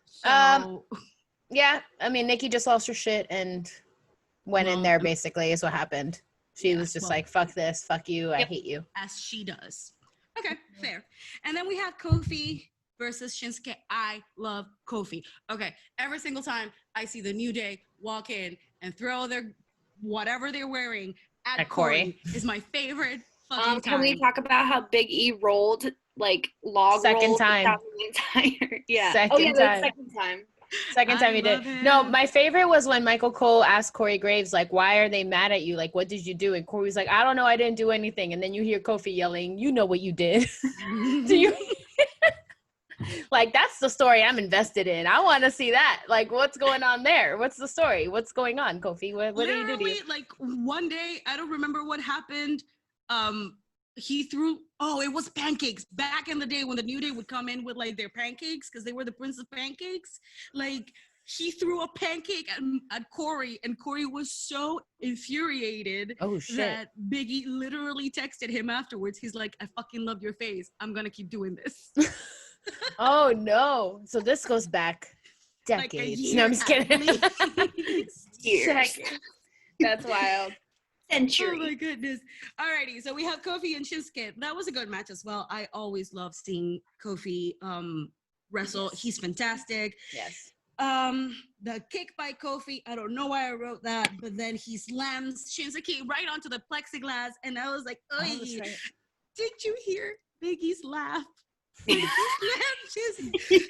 So yeah, I mean Nikki just lost her shit and went in there. Basically, is what happened. She was just like, "Fuck this, fuck you, I hate you," as she does. Okay, fair. And then we have Kofi versus Shinsuke. I love Kofi. Okay, every single time I see the New Day walk in and throw their whatever they're wearing at Corey is my favorite fucking time. Can we talk about how Big E rolled second time? Second time. Second time he did. No, my favorite was when Michael Cole asked Corey Graves, like, why are they mad at you? Like, what did you do? And Corey was like, I don't know. I didn't do anything. And then you hear Kofi yelling, you know what you did. Do you? Like, that's the story I'm invested in. I want to see that. Like, what's going on there? What's the story? What's going on, Kofi? What do you do to you? Like, one day, I don't remember what happened. He threw, it was pancakes. Back in the day when the New Day would come in with like their pancakes, because they were the Prince of Pancakes. Like he threw a pancake at Corey, and Corey was so infuriated that Biggie literally texted him afterwards. He's like, I fucking love your face. I'm going to keep doing this. Oh, no. So this goes back decades. Like no, I'm just kidding. Years. That's wild. Century. Oh my goodness. Alrighty, so we have Kofi and Shinsuke. That was a good match as well. I always love seeing Kofi wrestle. He's fantastic. Yes. The kick by Kofi, I don't know why I wrote that, but then he slams Shinsuke right onto the plexiglass, and I was like, oh, right. Did you hear Biggie's laugh? He slammed Shinsuke.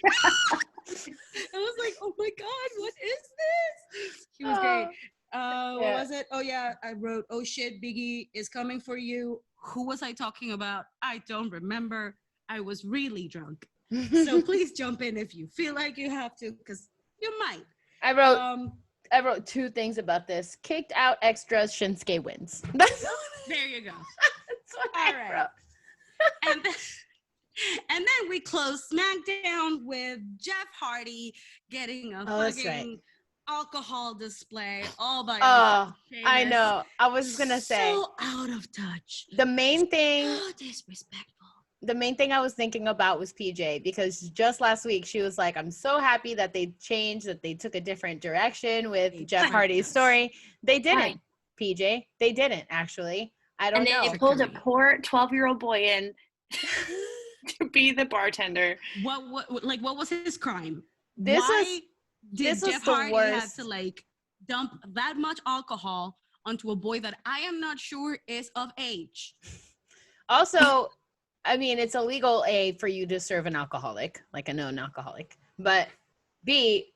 I was like, oh my God, what is this? He was great. What was it? Oh yeah, I wrote, oh shit, Biggie is coming for you. Who was I talking about? I don't remember. I was really drunk. So please jump in if you feel like you have to, because you might. I wrote two things about this. Kicked out extras, Shinsuke wins. There you go. That's what I wrote. And then we close SmackDown with Jeff Hardy getting a fucking alcohol display all by himself. I know. I was just gonna say, so out of touch. The main thing, so disrespectful. The main thing I was thinking about was PJ, because just last week she was like, I'm so happy that they changed, that they took a different direction with Jeff Hardy's story. They didn't, PJ. They didn't, actually. I don't know. And they pulled a poor 12-year-old boy in to be the bartender. What was his crime? This Did was Jeff the Hardy worst. have to dump that much alcohol onto a boy that I am not sure is of age? Also, I mean, it's illegal, A, for you to serve an alcoholic, like a known alcoholic. But B,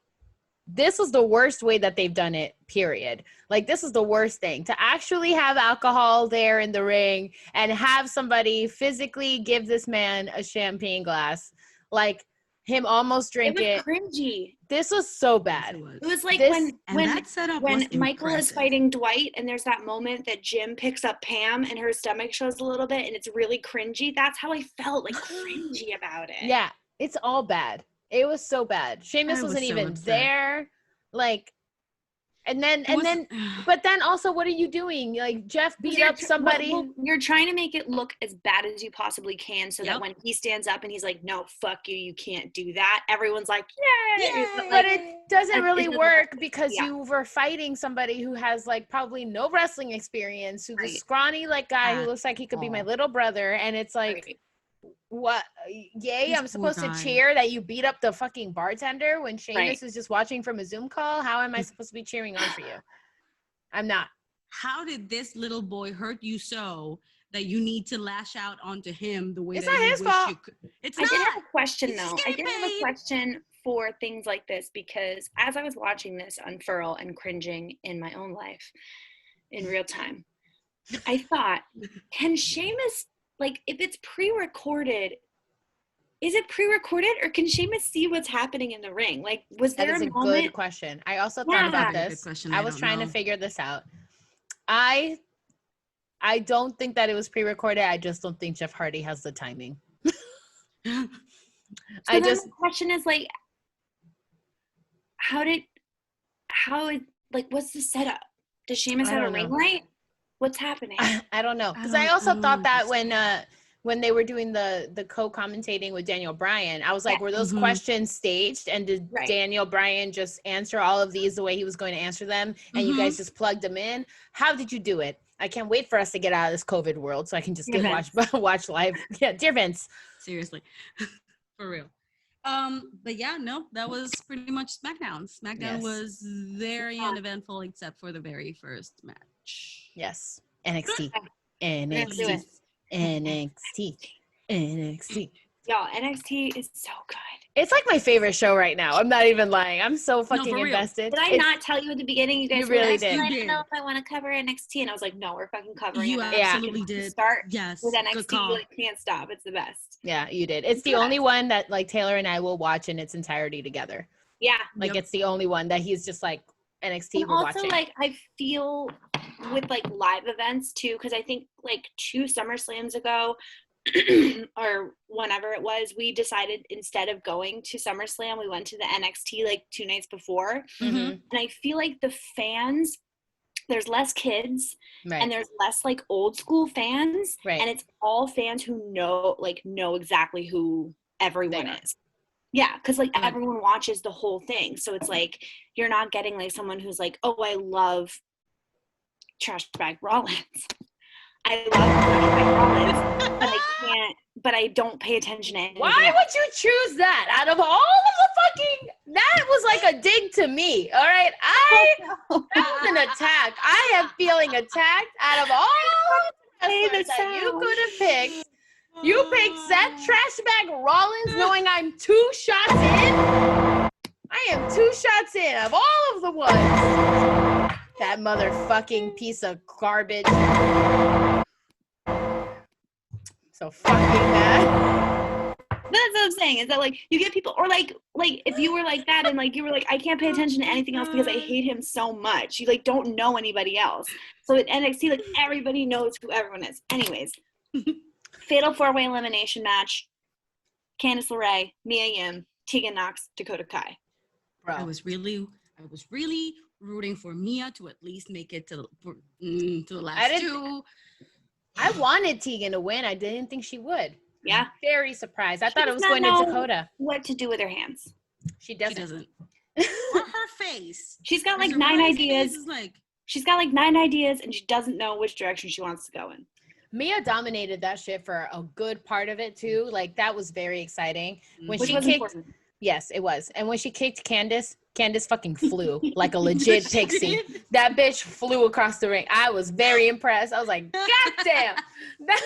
this was the worst way that they've done it, period. Like, this is the worst thing. To actually have alcohol there in the ring and have somebody physically give this man a champagne glass, like him almost drink it. It was cringy. This was so bad. It was like when Michael is fighting Dwight, and there's that moment that Jim picks up Pam and her stomach shows a little bit, and it's really cringy. That's how I felt, like cringy about it. Yeah, it's all bad. It was so bad. Sheamus wasn't even there. Like, but then also, what are you doing? Like, Jeff beat up somebody. You're trying to make it look as bad as you possibly can, so that when he stands up and he's like, no, fuck you, you can't do that, everyone's like, yay! But it doesn't really work because you were fighting somebody who has like probably no wrestling experience, who's a scrawny like guy who looks like he could be my little brother, and it's like, what? Yay, I'm supposed to cheer that you beat up the fucking bartender when Sheamus is just watching from a Zoom call? How am I supposed to be cheering on for you? I'm not. How did this little boy hurt you so that you need to lash out onto him the way it's that not you his wish fault. you could? It's I not. did have a question, He's though. I getting did have a paid. question for things like this, because as I was watching this unfurl and cringing in my own life in real time, I thought, can Sheamus, like, if it's pre-recorded, is it pre-recorded, or can Sheamus see what's happening in the ring? Like, was there That is a moment? good question. I also thought about this. I was trying to figure this out. I don't think that it was pre-recorded. I just don't think Jeff Hardy has the timing. The question is, like, what's the setup? Does Sheamus have a ring light? What's happening? I don't know, because I also thought that when they were doing the co-commentating with Daniel Bryan, I was like, were those questions staged, and did Daniel Bryan just answer all of these the way he was going to answer them, and you guys just plugged them in? How did you do it? I can't wait for us to get out of this COVID world so I can just watch live. Yeah, dear Vince. Seriously. For real. But yeah, no, that was pretty much SmackDown. SmackDown was very uneventful except for the very first match. Yes. NXT. Y'all, NXT is so good. It's like my favorite show right now. I'm not even lying. I'm so fucking invested. Did I not tell you at the beginning? You guys really did. I don't know if I want to cover NXT, and I was like, no, we're fucking covering it. You absolutely did. Start yes, with NXT. You like, can't stop. It's the best. Yeah, you did. It's the only one that like Taylor and I will watch in its entirety together. Yeah. Like it's the only one that he's just like NXT. And we're also, watching. like, I feel with like live events too, because I think like 2 SummerSlams ago, or whenever it was, we decided instead of going to SummerSlam, we went to the NXT like 2 nights before. Mm-hmm. And I feel like the fans, there's less kids and there's less like old school fans. Right. And it's all fans who know exactly who everyone is. Yeah, because like everyone watches the whole thing. So it's like you're not getting like someone who's like, oh, I love Trash Bag Rollins. I love Trash Bag Rollins, but I can't, but I don't pay attention to anything Why else. would you choose that? Out of all of the fucking, that was like a dig to me. All right. That was an attack. I am feeling attacked out of all the wrestlers that you could have picked. You picked Seth Trash Bag Rollins knowing I'm 2 shots in. I am 2 shots in of all of the ones. That motherfucking piece of garbage. So fucking mad. That's what I'm saying, is that like you get people, or like if you were like that and like you were like, I can't pay attention to anything else because I hate him so much. You like don't know anybody else. So at NXT, like everybody knows who everyone is. Anyways, fatal 4-way elimination match. Candice LeRae, Mia Yim, Tegan Nox, Dakota Kai. Bro. I was really rooting for Mia to at least make it to the last 2. I wanted Tegan to win. I didn't think she would. Yeah. Very surprised. I thought it was does going not to know Dakota. What to do with her hands. She doesn't. Or her face. She's got like 9 ideas. She's got like 9 ideas and she doesn't know which direction she wants to go in. Mia dominated that shit for a good part of it too. Like that was very exciting. When Which she was kicked, important. yes, it was. And when she kicked Candice fucking flew like a legit pixie. That bitch flew across the ring. I was very impressed. I was like, God damn, that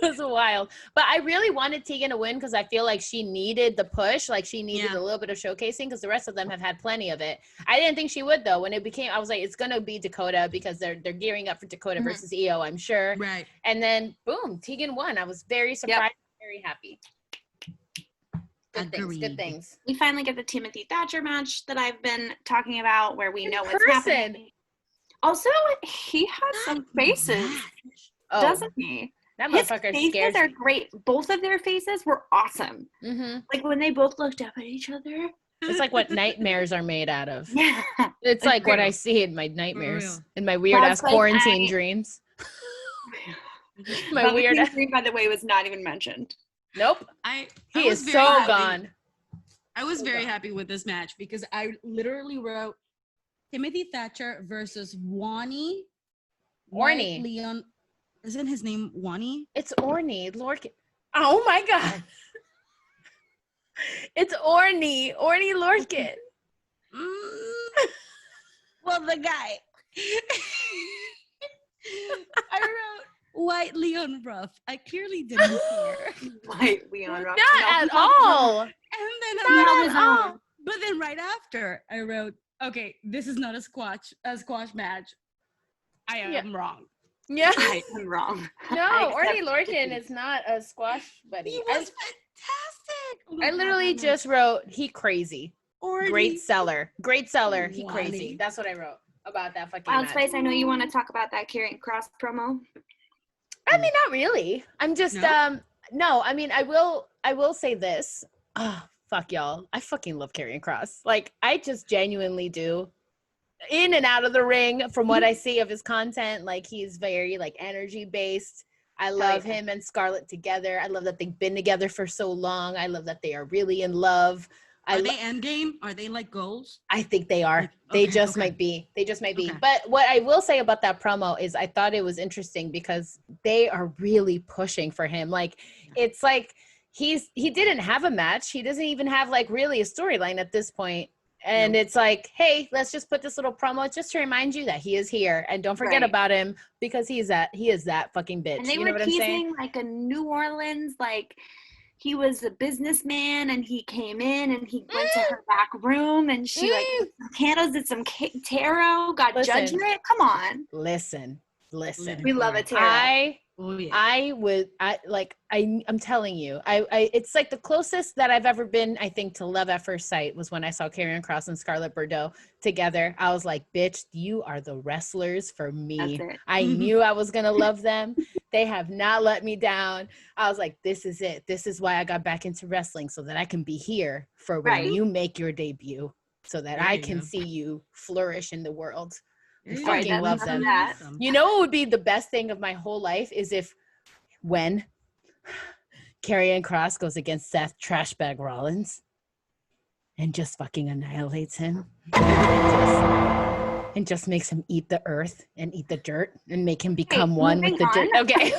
was wild. But I really wanted Tegan to win because I feel like she needed the push. Like she needed a little bit of showcasing because the rest of them have had plenty of it. I didn't think she would though. When it became, I was like, it's gonna be Dakota because they're gearing up for Dakota versus Io, I'm sure. Right. And then boom, Tegan won. I was very surprised, very happy. Good things. We finally get the Timothy Thatcher match that I've been talking about where we know what's happening. Also, he has some faces, doesn't he? That His motherfucker faces scares are me. great. Both of their faces were awesome. Mm-hmm. Like when they both looked up at each other. It's like what nightmares are made out of. Yeah. It's like what I see in my nightmares, in my weird ass quarantine dreams. My weird ass dream, by the way, was not even mentioned. Nope. He is so gone. I was very happy with this match because I literally wrote Timothy Thatcher versus Orny Leon. Isn't his name Orny? It's Orny Lorcan. Oh my God. It's Orny Lorcan. Well, the guy. I wrote White Leon Ruff. I clearly didn't hear. White Leon Ruff. Not at all. And then but then right after I wrote, okay, this is not a squash match. I am wrong. Yeah. I am wrong. No, Orny Lorcan is not a squash buddy. He was fantastic. I literally just wrote, he crazy. Orny. Great seller. He crazy. That's what I wrote about that fucking Wild match. Spice, I know you want to talk about that Karrion Kross promo. I mean, not really. I'm just no, I mean, I will say this. Oh, fuck y'all. I fucking love Karrion Kross. Like, I just genuinely do. In and out of the ring, from what I see of his content, like he's very like energy based. I love him and Scarlett together. I love that they've been together for so long. I love that they are really in love. Are they endgame? Are they like goals? I think they are. They just might be. Okay. But what I will say about that promo is I thought it was interesting because they are really pushing for him. Like it's like he didn't have a match. He doesn't even have like really a storyline at this point. And it's like, hey, let's just put this little promo just to remind you that he is here and don't forget about him because he is that fucking bitch. And they you know were what I'm saying? teasing like a New Orleans, like he was a businessman and he came in and he went to her back room and she like lit some candles, did some tarot, got judgment. Come on. Listen. We love a tarot. I'm telling you, it's like the closest that I've ever been, I think, to love at first sight was when I saw Karrion Kross and Scarlett Bordeaux together. I was like, bitch, you are the wrestlers for me. I knew I was going to love them. They have not let me down. I was like, this is it. This is why I got back into wrestling, so that I can be here for when you make your debut, so that I can see you flourish in the world. I fucking love them. You know what would be the best thing of my whole life is if when Karrion Kross goes against Seth Trashbag Rollins and just fucking annihilates him and just makes him eat the earth and eat the dirt and make him become one with the dirt. Okay.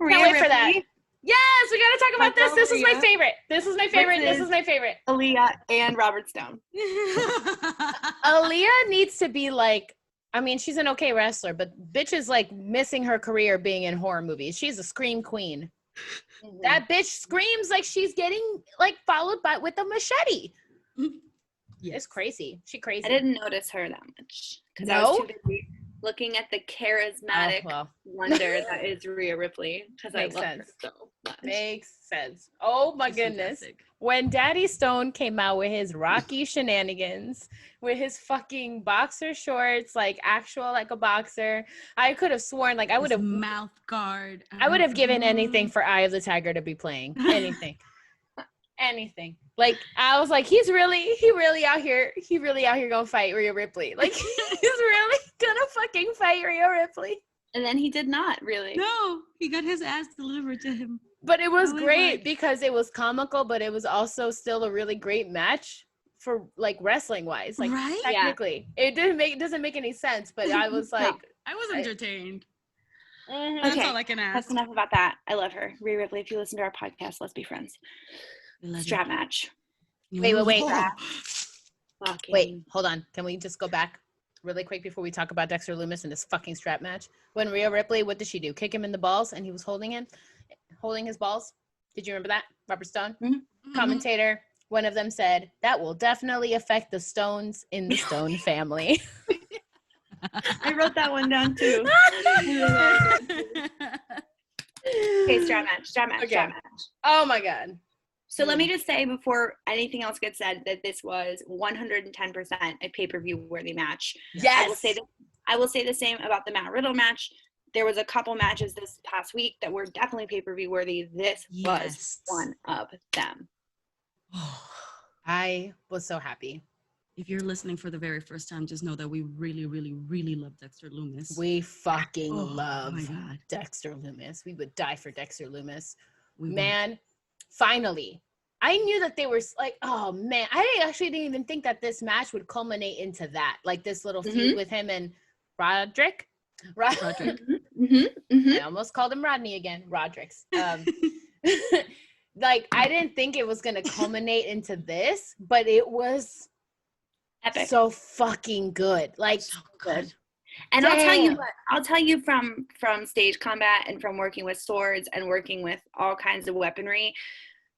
Can't wait for that. Yes, we gotta talk about this. This is my favorite. This is my favorite. This is my favorite. Aaliyah and Robert Stone. Aaliyah needs to be like, I mean, she's an okay wrestler, but bitch is like missing her career being in horror movies. She's a scream queen. That bitch screams like she's getting like followed by with a machete. Yes. It's crazy. She crazy. I didn't notice her that much because I was too busy looking at the charismatic wonder that is Rhea Ripley because I love her so much. Makes sense. Oh my goodness. Fantastic. When Daddy Stone came out with his Rocky shenanigans, with his fucking boxer shorts, like actual like a boxer, I could have sworn like I would have mouth guard. I would have given anything for Eye of the Tiger to be playing. Anything. Anything. Like I was like, he really out here gonna fight Rhea Ripley. Like he's really gonna fucking fight Rhea Ripley. And then he did not really. No, he got his ass delivered to him. But it was great because it was comical, but it was also still a really great match for like wrestling wise. Like technically. It doesn't make any sense, but I was like I was entertained. Okay, that's all I can ask. That's enough about that. I love her. Rhea Ripley, if you listen to our podcast, let's be friends. Strap match. Wait, hold on. Can we just go back really quick before we talk about Dexter Lumis and this fucking strap match? When Rhea Ripley, what did she do? Kick him in the balls and he was holding his balls? Did you remember that? Robert Stone? Mm-hmm. Commentator, one of them said, that will definitely affect the Stones in the Stone family. I wrote that one down too. Okay, strap match. Oh my God. So let me just say before anything else gets said that this was 110% a pay-per-view worthy match. Yes. I will say the same about the Matt Riddle match. There was a couple matches this past week that were definitely pay-per-view worthy. This was one of them. I was so happy. If you're listening for the very first time, just know that we really, really, really love Dexter Lumis. We fucking love Dexter Lumis. We would die for Dexter Lumis. Man, finally. I knew that they were like, oh man, I actually didn't even think that this match would culminate into that. Like this little feud with him and Roderick. I almost called him Rodney again. Roderick's. Like I didn't think it was gonna culminate into this, but it was epic. So fucking good. Like so good. And I'll tell you what, I'll tell you from stage combat and from working with swords and working with all kinds of weaponry,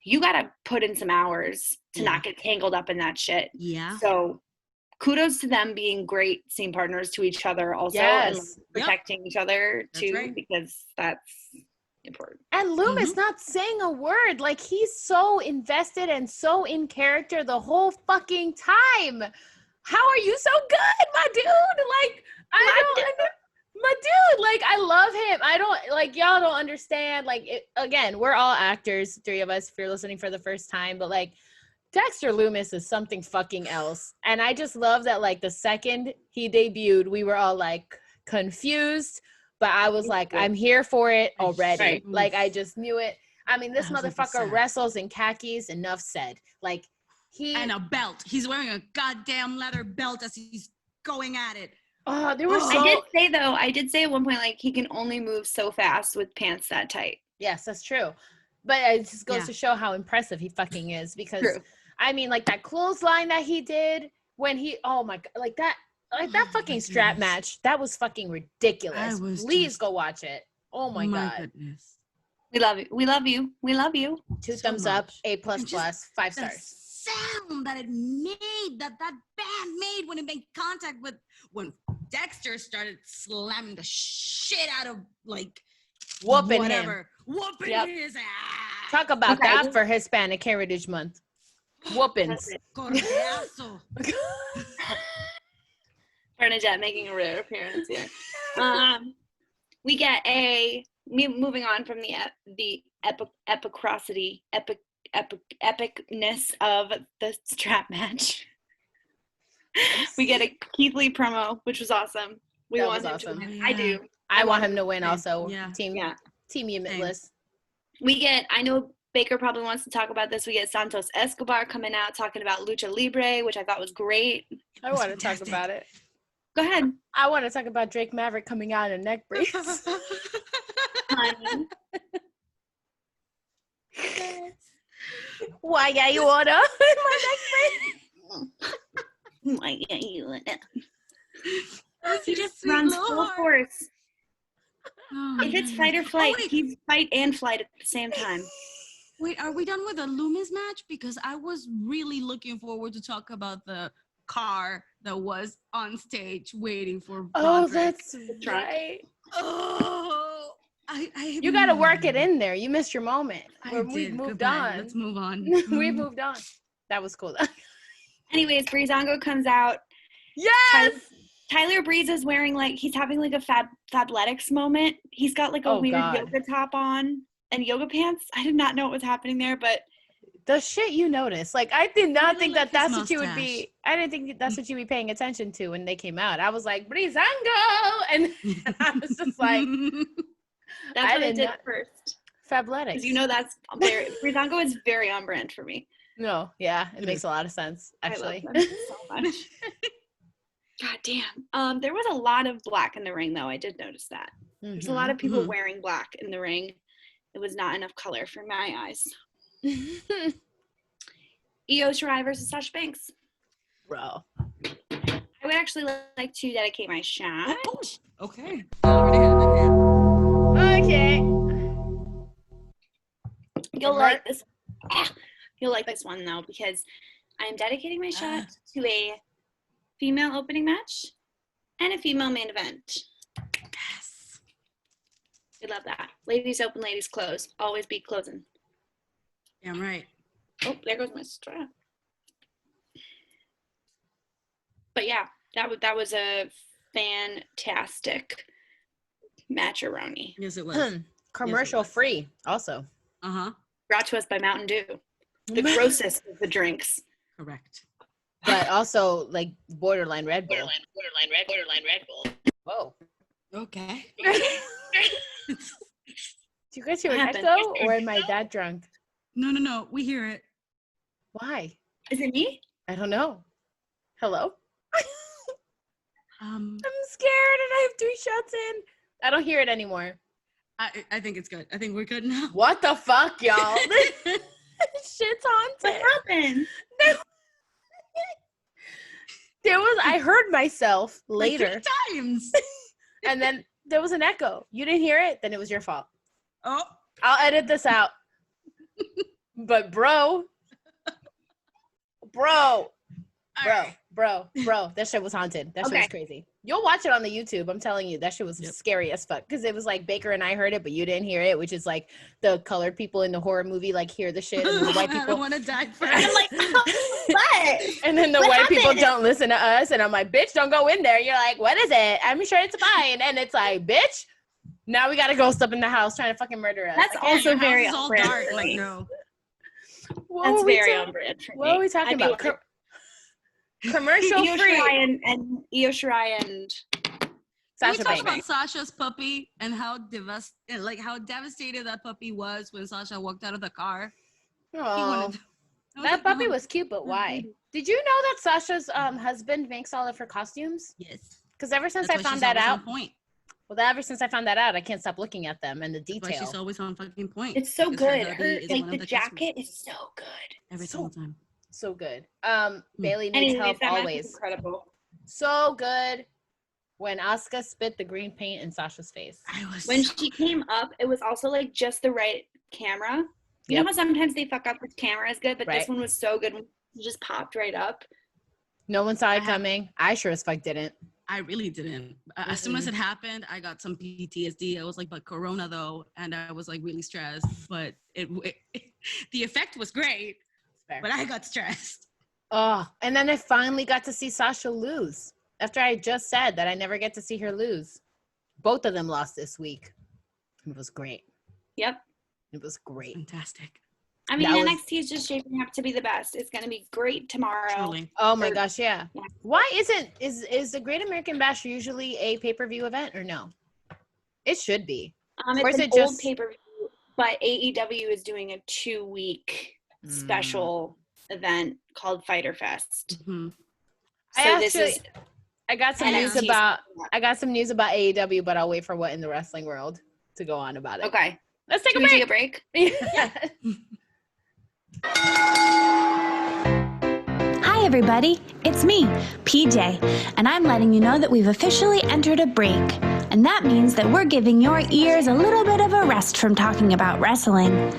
you gotta put in some hours to not get tangled up in that shit. Yeah. So kudos to them being great scene partners to each other also and protecting each other too, because that's important. And Lumis not saying a word. Like he's so invested and so in character the whole fucking time. How are you so good, my dude? Like my dude, like I love him. I don't like y'all don't understand. Like again, we're all actors, three of us, if you're listening for the first time, but like Dexter Lumis is something fucking else. And I just love that like the second he debuted, we were all like confused, but I was like, I'm here for it already. Right. Like I just knew it. I mean, this motherfucker wrestles in khakis, enough said. Like and a belt. He's wearing a goddamn leather belt as he's going at it. Oh, there was I did say at one point, like, he can only move so fast with pants that tight. Yes, that's true. But it just goes to show how impressive he fucking is because, I mean, like, that clothesline that he did when he, oh, my God, like, that fucking strap match, that was fucking ridiculous. Please go watch it. Oh, my God. Goodness. We love you. We love you. We love you. 2 thumbs up, A++, 5 stars. Sound that it made, that band made when it made contact with, when Dexter started slamming the shit out of like whooping his ass. Talk about that for Hispanic Heritage Month. Whoopings. Bernadette making a rare appearance here. We get moving on from the epicness of the strap match. We get a Keith Lee promo, which was awesome. We That want was him awesome. to win. I do. I want him to win also. Yeah. Team Limitless. We get, I know Baker probably wants to talk about this. We get Santos Escobar coming out talking about Lucha Libre, which I thought was great. I want to talk about it. Go ahead. I want to talk about Drake Maverick coming out in a neck brace. Honey. Why got you on my neck brace? Why got you on it? He just runs full force. Oh, if it's fight or flight, wait. he's fight and flight at the same time. Wait, are we done with the Loomis match? Because I was really looking forward to talk about the car that was on stage waiting for Broderick. That's right. Oh, You got to work it in there. You missed your moment. We've moved on. Let's move on. We moved on. That was cool. Anyways, Breezango comes out. Yes! Tyler Breeze is wearing he's having a Fabletics moment. He's got a weird yoga top on and yoga pants. I did not know what was happening there, but the shit you noticed. I did not really think like that's his what you would mustache. be. I didn't think that's what you'd be paying attention to when they came out. I was like, Breezango! And I was just like, that's what I did first. Fabletics. Because that's Breezango is very on brand for me. No, yeah, it makes a lot of sense, actually. I love them so much. God damn. There was a lot of black in the ring, though. I did notice that. There's a lot of people wearing black in the ring. It was not enough color for my eyes. Io Shirai versus Sasha Banks. Bro. I would actually like to dedicate my shot. Okay. Okay. You'll like this. You'll like this one, though, because I am dedicating my shot to a female opening match and a female main event. Yes. We love that. Ladies open, ladies close. Always be closing. Damn right. Oh, there goes my strap. But yeah, that was a fantastic match-a-roni. Yes, it was. Commercial free, also. Uh-huh. Brought to us by Mountain Dew. The grossest of the drinks. Correct. But also, borderline Red Bull. Borderline Red Bull. Whoa. Okay. Do you guys hear an What happened? echo, or am I that drunk? No. We hear it. Why? Is it me? I don't know. Hello? Um, I'm scared and I have 3 shots in. I don't hear it anymore. I think it's good. I think we're good now. What the fuck, y'all? Shit's haunted. What happened? I heard myself later. 3 times. And then there was an echo. You didn't hear it? Then it was your fault. Oh. I'll edit this out. But bro, that shit was haunted. That shit was crazy. You'll watch it on the YouTube. I'm telling you, that shit was scary as fuck. Because it was Baker and I heard it, but you didn't hear it, which is the colored people in the horror movie hear the shit, and the white people I want to die first. I'm like, what? And then the white people don't listen to us, and I'm like, bitch, don't go in there. You're like, what is it? I'm sure it's fine. And it's like, bitch, now we got a ghost up in the house trying to fucking murder us. That's also very all on brand. dark. No. That's very on brand for me. What are we talking about? Commercial Io free. Shirai and Io Shirai and Sasha Can we talk Banks. about Sasha's puppy and how devastated that puppy was when Sasha walked out of the car? Oh, that puppy was cute, but why? Did you know that Sasha's husband makes all of her costumes? Yes. Because ever since That's I why found she's that always out, on point. ever since I found that out, I can't stop looking at them and the That's why detail. she's always on fucking point. it's so Because her good. hubby Her is one of the customers. jacket is so good. Every single time. So good. Bailey needs help that match was always. incredible. So good. When Asuka spit the green paint in Sasha's face. When she came up, it was also just the right camera. You know how sometimes they fuck up with camera is good, but this one was so good when she just popped right up. No one saw it coming. I sure as fuck didn't. I really didn't. As soon as it happened, I got some PTSD. I was like, but Corona though, and I was really stressed. But the effect was great, but I got stressed. Oh, and then I finally got to see Sasha lose. After I just said that I never get to see her lose. Both of them lost this week. It was great. Yep. It was great. Fantastic. I mean, NXT is just shaping up to be the best. It's going to be great tomorrow. Truly. Oh my gosh, yeah. Why is the Great American Bash usually a pay-per-view event or no? It should be. It's an old pay-per-view, but AEW is doing a 2-week special event called Fyter Fest. Mm-hmm. I got some news about AEW, but I'll wait for What in the Wrestling World to go on about it. Okay. Let's take a break. Hi, everybody. It's me, PJ, and I'm letting you know that we've officially entered a break. And that means that we're giving your ears a little bit of a rest from talking about wrestling.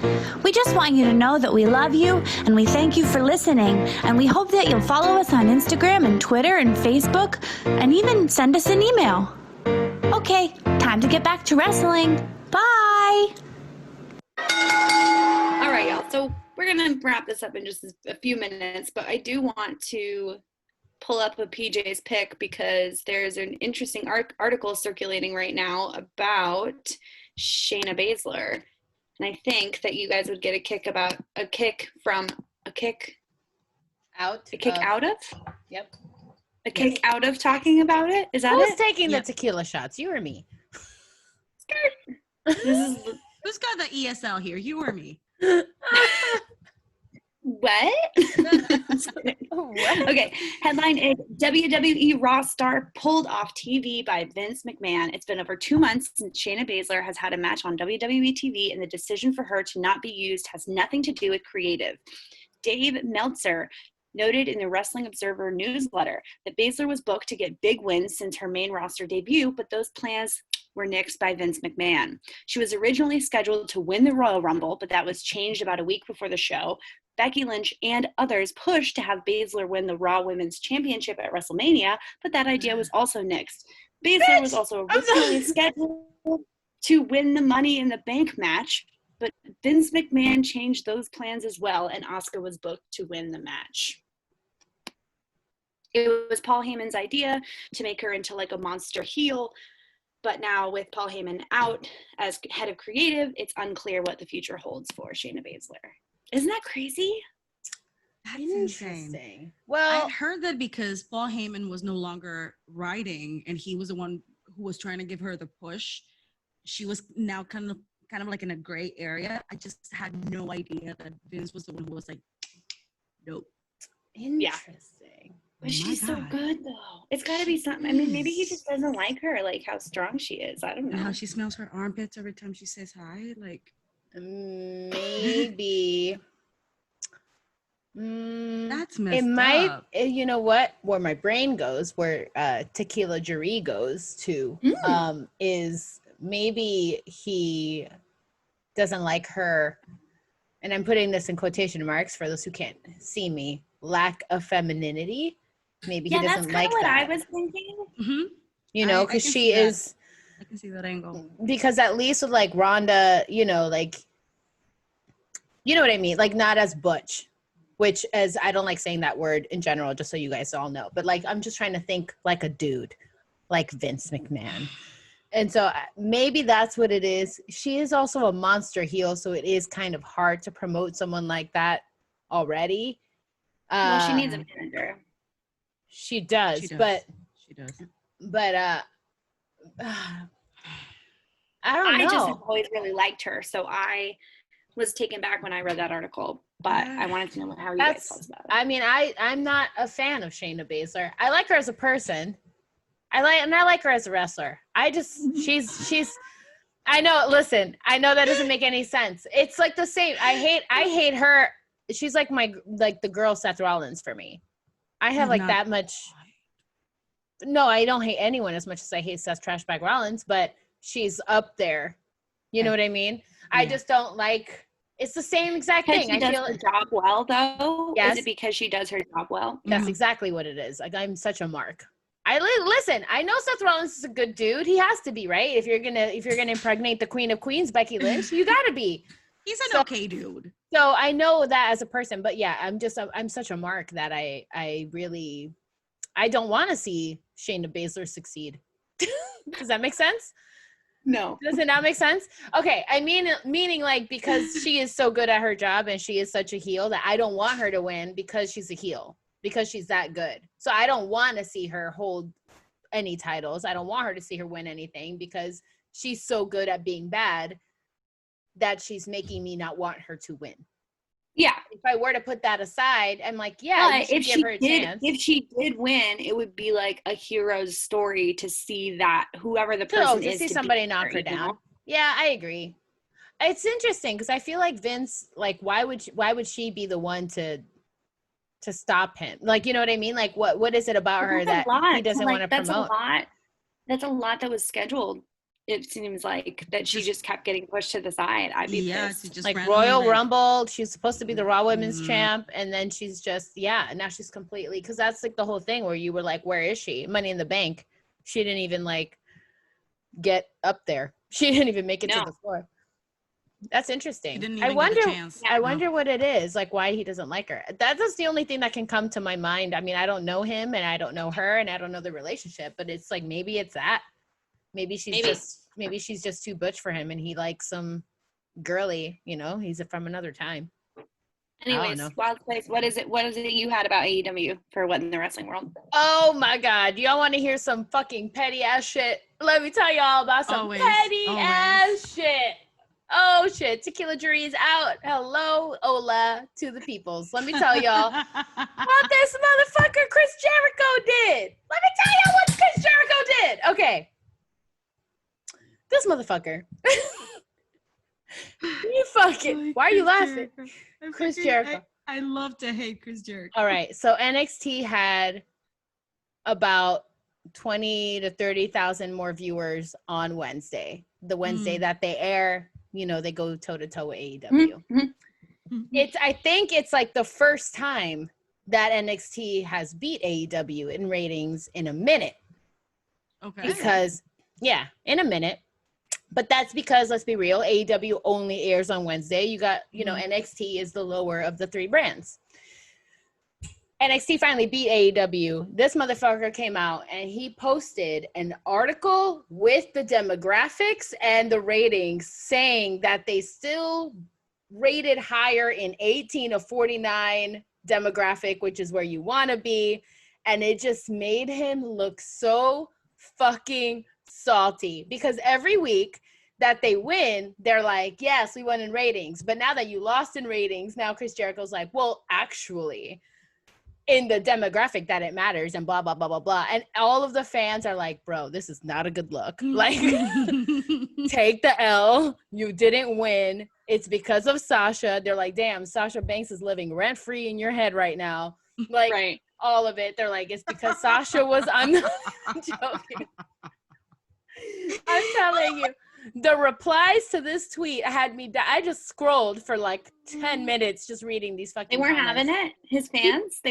We just want you to know that we love you and we thank you for listening. And we hope that you'll follow us on Instagram and Twitter and Facebook and even send us an email. Okay, time to get back to wrestling. Bye. All right, y'all. So we're going to wrap this up in just a few minutes, but I do want to pull up a PJ's pick because there's an interesting article circulating right now about Shayna Bayzler. And I think that you guys would get a kick out of? A kick out of talking about it? Is that Who's it? taking the tequila shots? You or me? Who's got the ESL here? You or me? What? Okay. Headline is WWE Raw star pulled off TV by Vince McMahon. It's been over 2 months since Shayna Bayzler has had a match on WWE TV, and the decision for her to not be used has nothing to do with creative. Dave Meltzer noted in the Wrestling Observer newsletter that Bayzler was booked to get big wins since her main roster debut, but those plans were nixed by Vince McMahon. She was originally scheduled to win the Royal Rumble, but that was changed about a week before the show. Becky Lynch and others pushed to have Bayzler win the Raw Women's Championship at WrestleMania, but that idea was also nixed. Bayzler was also originally scheduled to win the Money in the Bank match, but Vince McMahon changed those plans as well, and Asuka was booked to win the match. It was Paul Heyman's idea to make her into like a monster heel, but now with Paul Heyman out as head of creative, it's unclear what the future holds for Shayna Bayzler. Isn't that crazy? That's Interesting. insane. Well, I heard that because Paul Heyman was no longer writing and he was the one who was trying to give her the push, she was now kind of like in a gray area. I just had no idea that Vince was the one who was like, nope. Interesting. But she's so good, though. It's got to be something. I mean, maybe he just doesn't like her, like how strong she is. I don't know. And how she smells her armpits every time she says hi. Like, maybe. That's messed it might, up. You know what? Where my brain goes, where Tequila Jerry goes to, is maybe he doesn't like her, and I'm putting this in quotation marks for those who can't see me, lack of femininity. Maybe he doesn't like that. That's kind of what I was thinking. Mm-hmm. You know, because she is. I can see that angle. Because at least with like Rhonda, you know, like, you know what I mean? Like not as butch, which as I don't like saying that word in general, just so you guys all know. But like, I'm just trying to think like a dude, like Vince McMahon. And so maybe that's what it is. She is also a monster heel, so it is kind of hard to promote someone like that already. Well, she needs a manager. She does. But I don't know. I just have always really liked her, so I was taken back when I read that article. But I wanted to know how you guys felt about it. I mean, I'm not a fan of Shayna Bayzler. I like her as a person. I like her as a wrestler. She's I know, listen, I know that doesn't make any sense. It's like the same. I hate her. She's like the girl Seth Rollins for me. I have like that much. No, I don't hate anyone as much as I hate Seth Trashbag Rollins, but she's up there. You know what I mean? Yeah. I just don't like. It's the same exact thing. She does her job well, though. Yes. Is it because she does her job well? That's exactly what it is. Like I'm such a mark. Listen. I know Seth Rollins is a good dude. He has to be, right? If you're gonna impregnate the Queen of Queens, Becky Lynch, you gotta be. He's an okay dude. So I know that as a person, but yeah, I'm such a mark that I don't want to see Shayna Bayzler succeed. Does that make sense? No. Does it not make sense? Okay, I mean, meaning like because she is so good at her job and she is such a heel that I don't want her to win because she's a heel, because she's that good. So I don't want to see her hold any titles. I don't want her to see her win anything because she's so good at being bad that she's making me not want her to win. Yeah. If I were to put that aside, I'm like, yeah, you should give her a chance. If she did win, it would be like a hero's story to see that whoever the person is, to see somebody knock her down. Know? Yeah, I agree. It's interesting because I feel like Vince, like, why would she be the one to stop him? Like, you know what I mean? Like, what is it about her that he doesn't want to promote? That's a lot that was scheduled. It seems like that she just kept getting pushed to the side. I'd be pissed. Just like Royal Rumble, she's supposed to be the Raw Women's champ, and then she's just and now she's completely, because that's like the whole thing where you were like, where is she? Money in the Bank, she didn't even like get up there. She didn't even make it to the floor. That's interesting. I wonder what it is, like why he doesn't like her. That's the only thing that can come to my mind. I mean, I don't know him and I don't know her and I don't know the relationship, but it's like maybe it's that. Maybe she's just too butch for him and he likes some girly, you know, he's from another time. Anyways, Wild Spice, what is it you had about AEW for What in the Wrestling World? Oh my God. Y'all want to hear some fucking petty ass shit? Let me tell y'all about some petty ass shit. Oh shit. Tequila Jury is out. Hello, hola to the peoples. Let me tell y'all what this motherfucker Chris Jericho did. Let me tell y'all what Chris Jericho did. Okay. This motherfucker. You fucking. Why are you laughing? Chris Jericho. I love to hate Chris Jericho. All right. So NXT had about 20 to 30,000 more viewers on Wednesday. The Wednesday that they air, you know, they go toe to toe with AEW. I think it's like the first time that NXT has beat AEW in ratings in a minute. Okay. Because, in a minute. But that's because, let's be real, AEW only airs on Wednesday. You got, you know, NXT is the lower of the three brands. NXT finally beat AEW. This motherfucker came out and he posted an article with the demographics and the ratings saying that they still rated higher in 18 to 49 demographic, which is where you want to be. And it just made him look so fucking salty because every week that they win, they're like, yes, we won in ratings. But now that you lost in ratings, now Chris Jericho's like, well, actually, in the demographic that it matters and blah, blah, blah, blah, blah. And all of the fans are like, bro, this is not a good look. Like, take the L. You didn't win. It's because of Sasha. They're like, damn, Sasha Banks is living rent-free in your head right now. Like, all of it. They're like, it's because Sasha was, I'm not joking. I'm telling you, the replies to this tweet had me I just scrolled for like 10 minutes just reading these fucking They weren't comments. having it? His fans?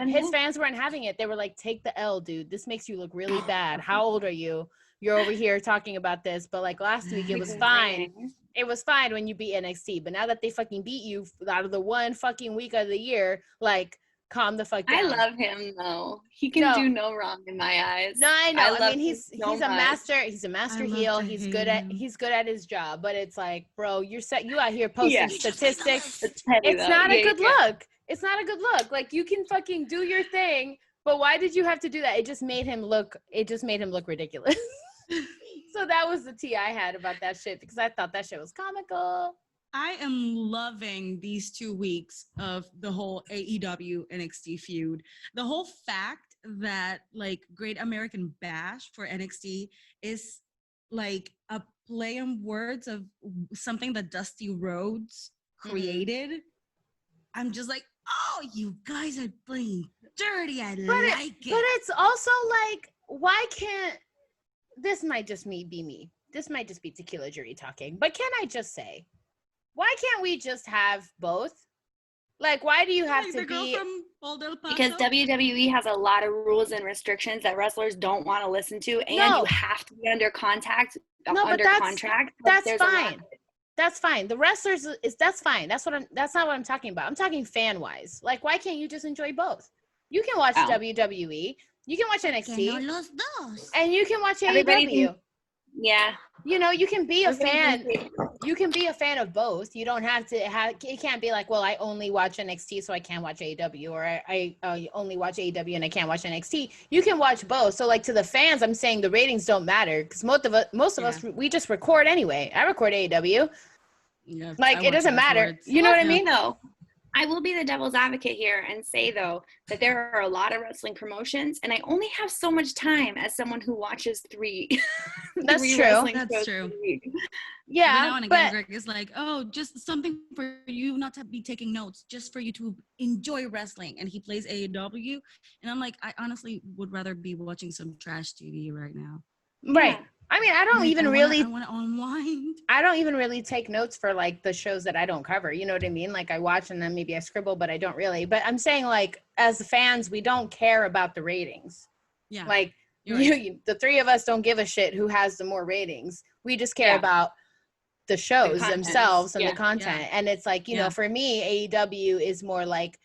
His fans weren't having it. They were like, take the L, dude. This makes you look really bad. How old are you? You're over here talking about this. But like last week, it was fine. It was fine when you beat NXT. But now that they fucking beat you out of the one fucking week of the year, like, calm the fuck down. I love him though. He can do no wrong in my eyes. No, I know. I mean, he's a master. He's a master heel. He's good at his job. But it's like, bro, you out here posting statistics. It's not a good look. It's not a good look. Like you can fucking do your thing, but why did you have to do that? It just made him look ridiculous. So that was the tea I had about that shit because I thought that shit was comical. I am loving these 2 weeks of the whole AEW NXT feud. The whole fact that like Great American Bash for NXT is like a play on words of something that Dusty Rhodes created. I'm just like, oh, you guys are playing dirty. I like it. But it's also like, why can't, this might just be me. This might just be Tequila Jury talking. But can I just say, why can't we just have both? Like, why do you have to be? Because WWE has a lot of rules and restrictions that wrestlers don't want to listen to, and you have to be under contract. That's fine. That's fine. The wrestlers that's fine. That's not what I'm talking about. I'm talking fan wise. Like, why can't you just enjoy both? You can watch WWE You can watch Que no NXT, los dos. and you can watch Everybody AEW. Yeah. You know, you can be a fan. Everybody You can be a fan of both. You don't have to have. It can't be like, well, I only watch NXT, so I can't watch AEW, or I only watch AEW and I can't watch NXT. You can watch both. So, like, to the fans, I'm saying the ratings don't matter because most of us we just record anyway. I record AEW. Yeah, Like, it doesn't matter. You know what I mean? Though, I will be the devil's advocate here and say, though, that there are a lot of wrestling promotions, and I only have so much time as someone who watches three. That's three true. wrestling That's shows true. a week. Yeah, Every now and again, but Greg is like, oh, just something for you not to be taking notes, just for you to enjoy wrestling. And he plays AEW. And I'm like, I honestly would rather be watching some trash TV right now. right. Yeah. I mean, I don't Like, even I really. want to unwind. I don't even really take notes for like the shows that I don't cover. You know what I mean? Like I watch and then maybe I scribble, but I don't really. But I'm saying like as fans, we don't care about the ratings. Yeah. Like you're right. the three of us don't give a shit who has the more ratings. We just care Yeah. about the shows content. themselves and Yeah. the content. Yeah. And it's like, you know, Yeah. for me, AEW is more like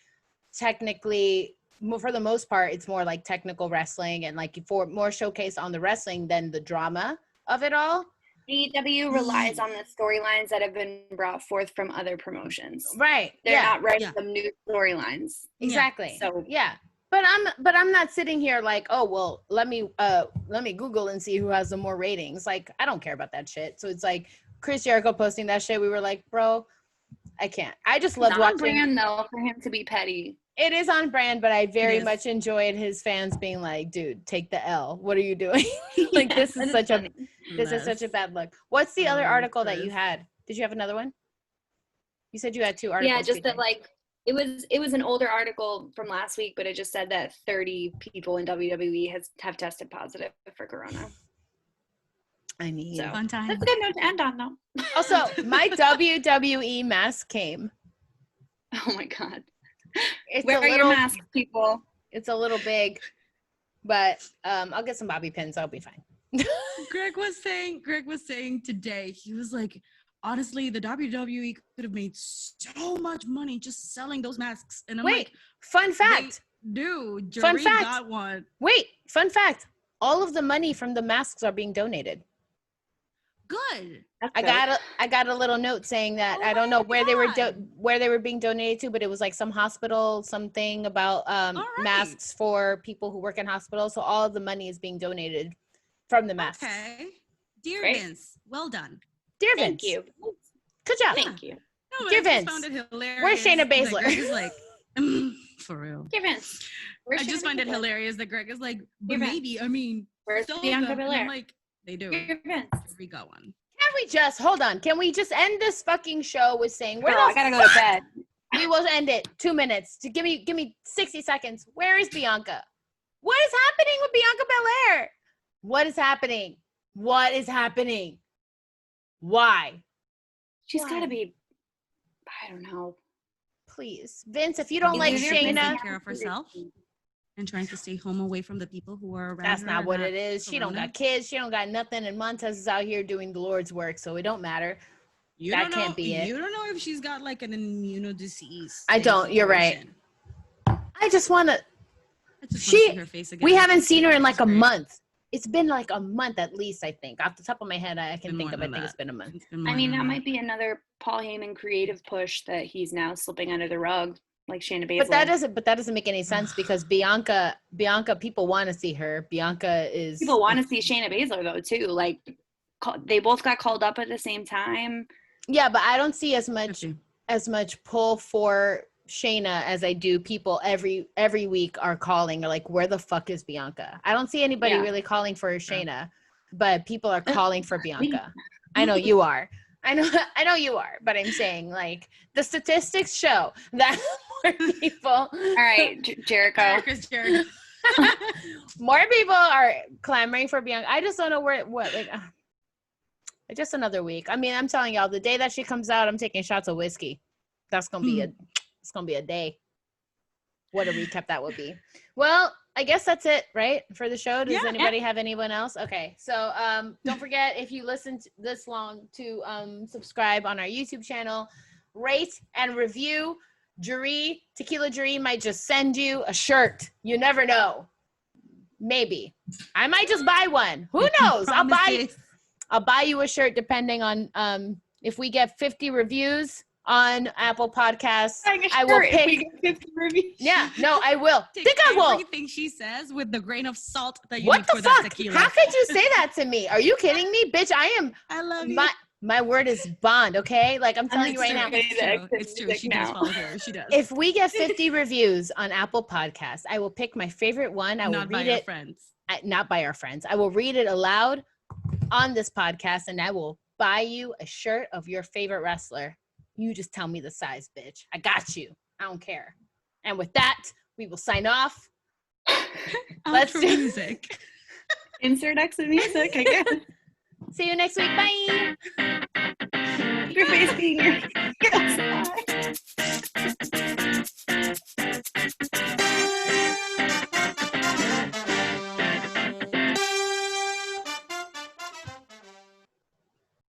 technically, for the most part, it's more like technical wrestling and like for more showcase on the wrestling than the drama of it all. AEW relies on the storylines that have been brought forth from other promotions. Right. They're not writing Yeah. some new storylines. Exactly. So- yeah. But I'm not sitting here like, oh well, let me Google and see who has the more ratings. Like, I don't care about that shit. So it's like Chris Jericho posting that shit. We were like, bro, I can't. I just loved Not watching. brand though for him to be petty. It is on brand, but I very is. much enjoyed his fans being like, dude, take the L. What are you doing? Like this is such a bad look. What's the other article that you had? Did you have another one? You said you had two articles. Yeah, just that BJ. like it was an older article from last week, but it just said that 30 people in WWE have tested positive for corona. I mean, So Fun time. that's a good note to end on, though. also my WWE mask came. Oh my god. It's Wear a little, your mask, people. It's a little big, but I'll get some bobby pins. I'll be fine. Greg was saying today, he was like, honestly, the WWE could have made so much money just selling those masks. And I'm Wait, like, fun fact. dude, Fun Jerry fact. got one. Wait, fun fact. All of the money from the masks are being donated. Good. I got a little note saying that Oh I don't know my where they were being donated to, but it was like some hospital, something about right. masks for people who work in hospitals. So all of the money is being donated from the masks. Okay. Dear Great. Vince, well done. Dear Thank Vince, you. good job. Thank you. No, but Dear I just Vince, found it hilarious. where's Shayna that Bayzler? Greg is like, for real. Dear Vince. I just find it hilarious that Greg is like, but Dear Vince. maybe, I mean, Where's sell Bianca them. And I'm Belair? like, they do. Dear Vince. We got one. Can we just hold on? Can we just end this fucking show with saying where Girl, the I gotta go to bed. We will end it 2 minutes. To give me 60 seconds. Where is Bianca? What is happening with Bianca Belair? What is happening? What is happening? Why? She's Why? gotta be, I don't know. Please, Vince, if you don't like Either Vince Shayna, taking care of herself and trying to stay home away from the people who are around that's her not and what it is. She don't corona. got kids. She don't got nothing. And Montez is out here doing the Lord's work, so it don't matter. You That don't know, can't be it. You don't know if she's got like an immunodisease. I don't. You're right. situation. I just want to. I just wanna see her face again. We haven't seen her in like It's a great. month. It's been like a month at least, I think. Off the top of my head, I can Been think more of. I than think it's that. been a month. It's been I more mean, than that might be another Paul Heyman creative push that he's now slipping under the rug, like Shayna Bayzler. But that doesn't make any sense because Bianca, people want to see her. Bianca is People want to see Shayna Bayzler though too. Like, they both got called up at the same time. Yeah, but I don't see as much Okay. pull for Shayna as I do people every week are calling like, where the fuck is Bianca? I don't see anybody Yeah. really calling for Shayna, but people are calling for Bianca. I know you are. I know you are, but I'm saying like the statistics show that more people. All right, Jericho. Chris Jericho. More people are clamoring for Bianca. I just don't know just another week. I mean, I'm telling y'all, the day that she comes out, I'm taking shots of whiskey. That's gonna be it's gonna be a day. What a recap that would be. Well, I guess that's it, right? For the show. Does anybody have anyone else? Okay. So don't forget, if you listened this long, to subscribe on our YouTube channel, rate and review. Tequila Jury might just send you a shirt. You never know. Maybe. I might just buy one. Who knows? I'll buy you a shirt depending on if we get 50 reviews on Apple Podcasts. I will pick. If we get 50 reviews. Yeah, no, I will. I will. Everything she says with the grain of salt that you What need the for that fuck? tequila. How could you say that to me? Are you kidding me? Bitch, I love you. My word is bond, okay? Like I'm telling you right now. It's true. She does follow her. She does. If we get 50 reviews on Apple Podcasts, I will pick my favorite one. I will read it. Not by our friends. I will read it aloud on this podcast, and I will buy you a shirt of your favorite wrestler. You just tell me the size, bitch. I got you. I don't care. And with that, we will sign off. Let's do music. Insert exit music, I guess. See you next week. Bye. Your face being your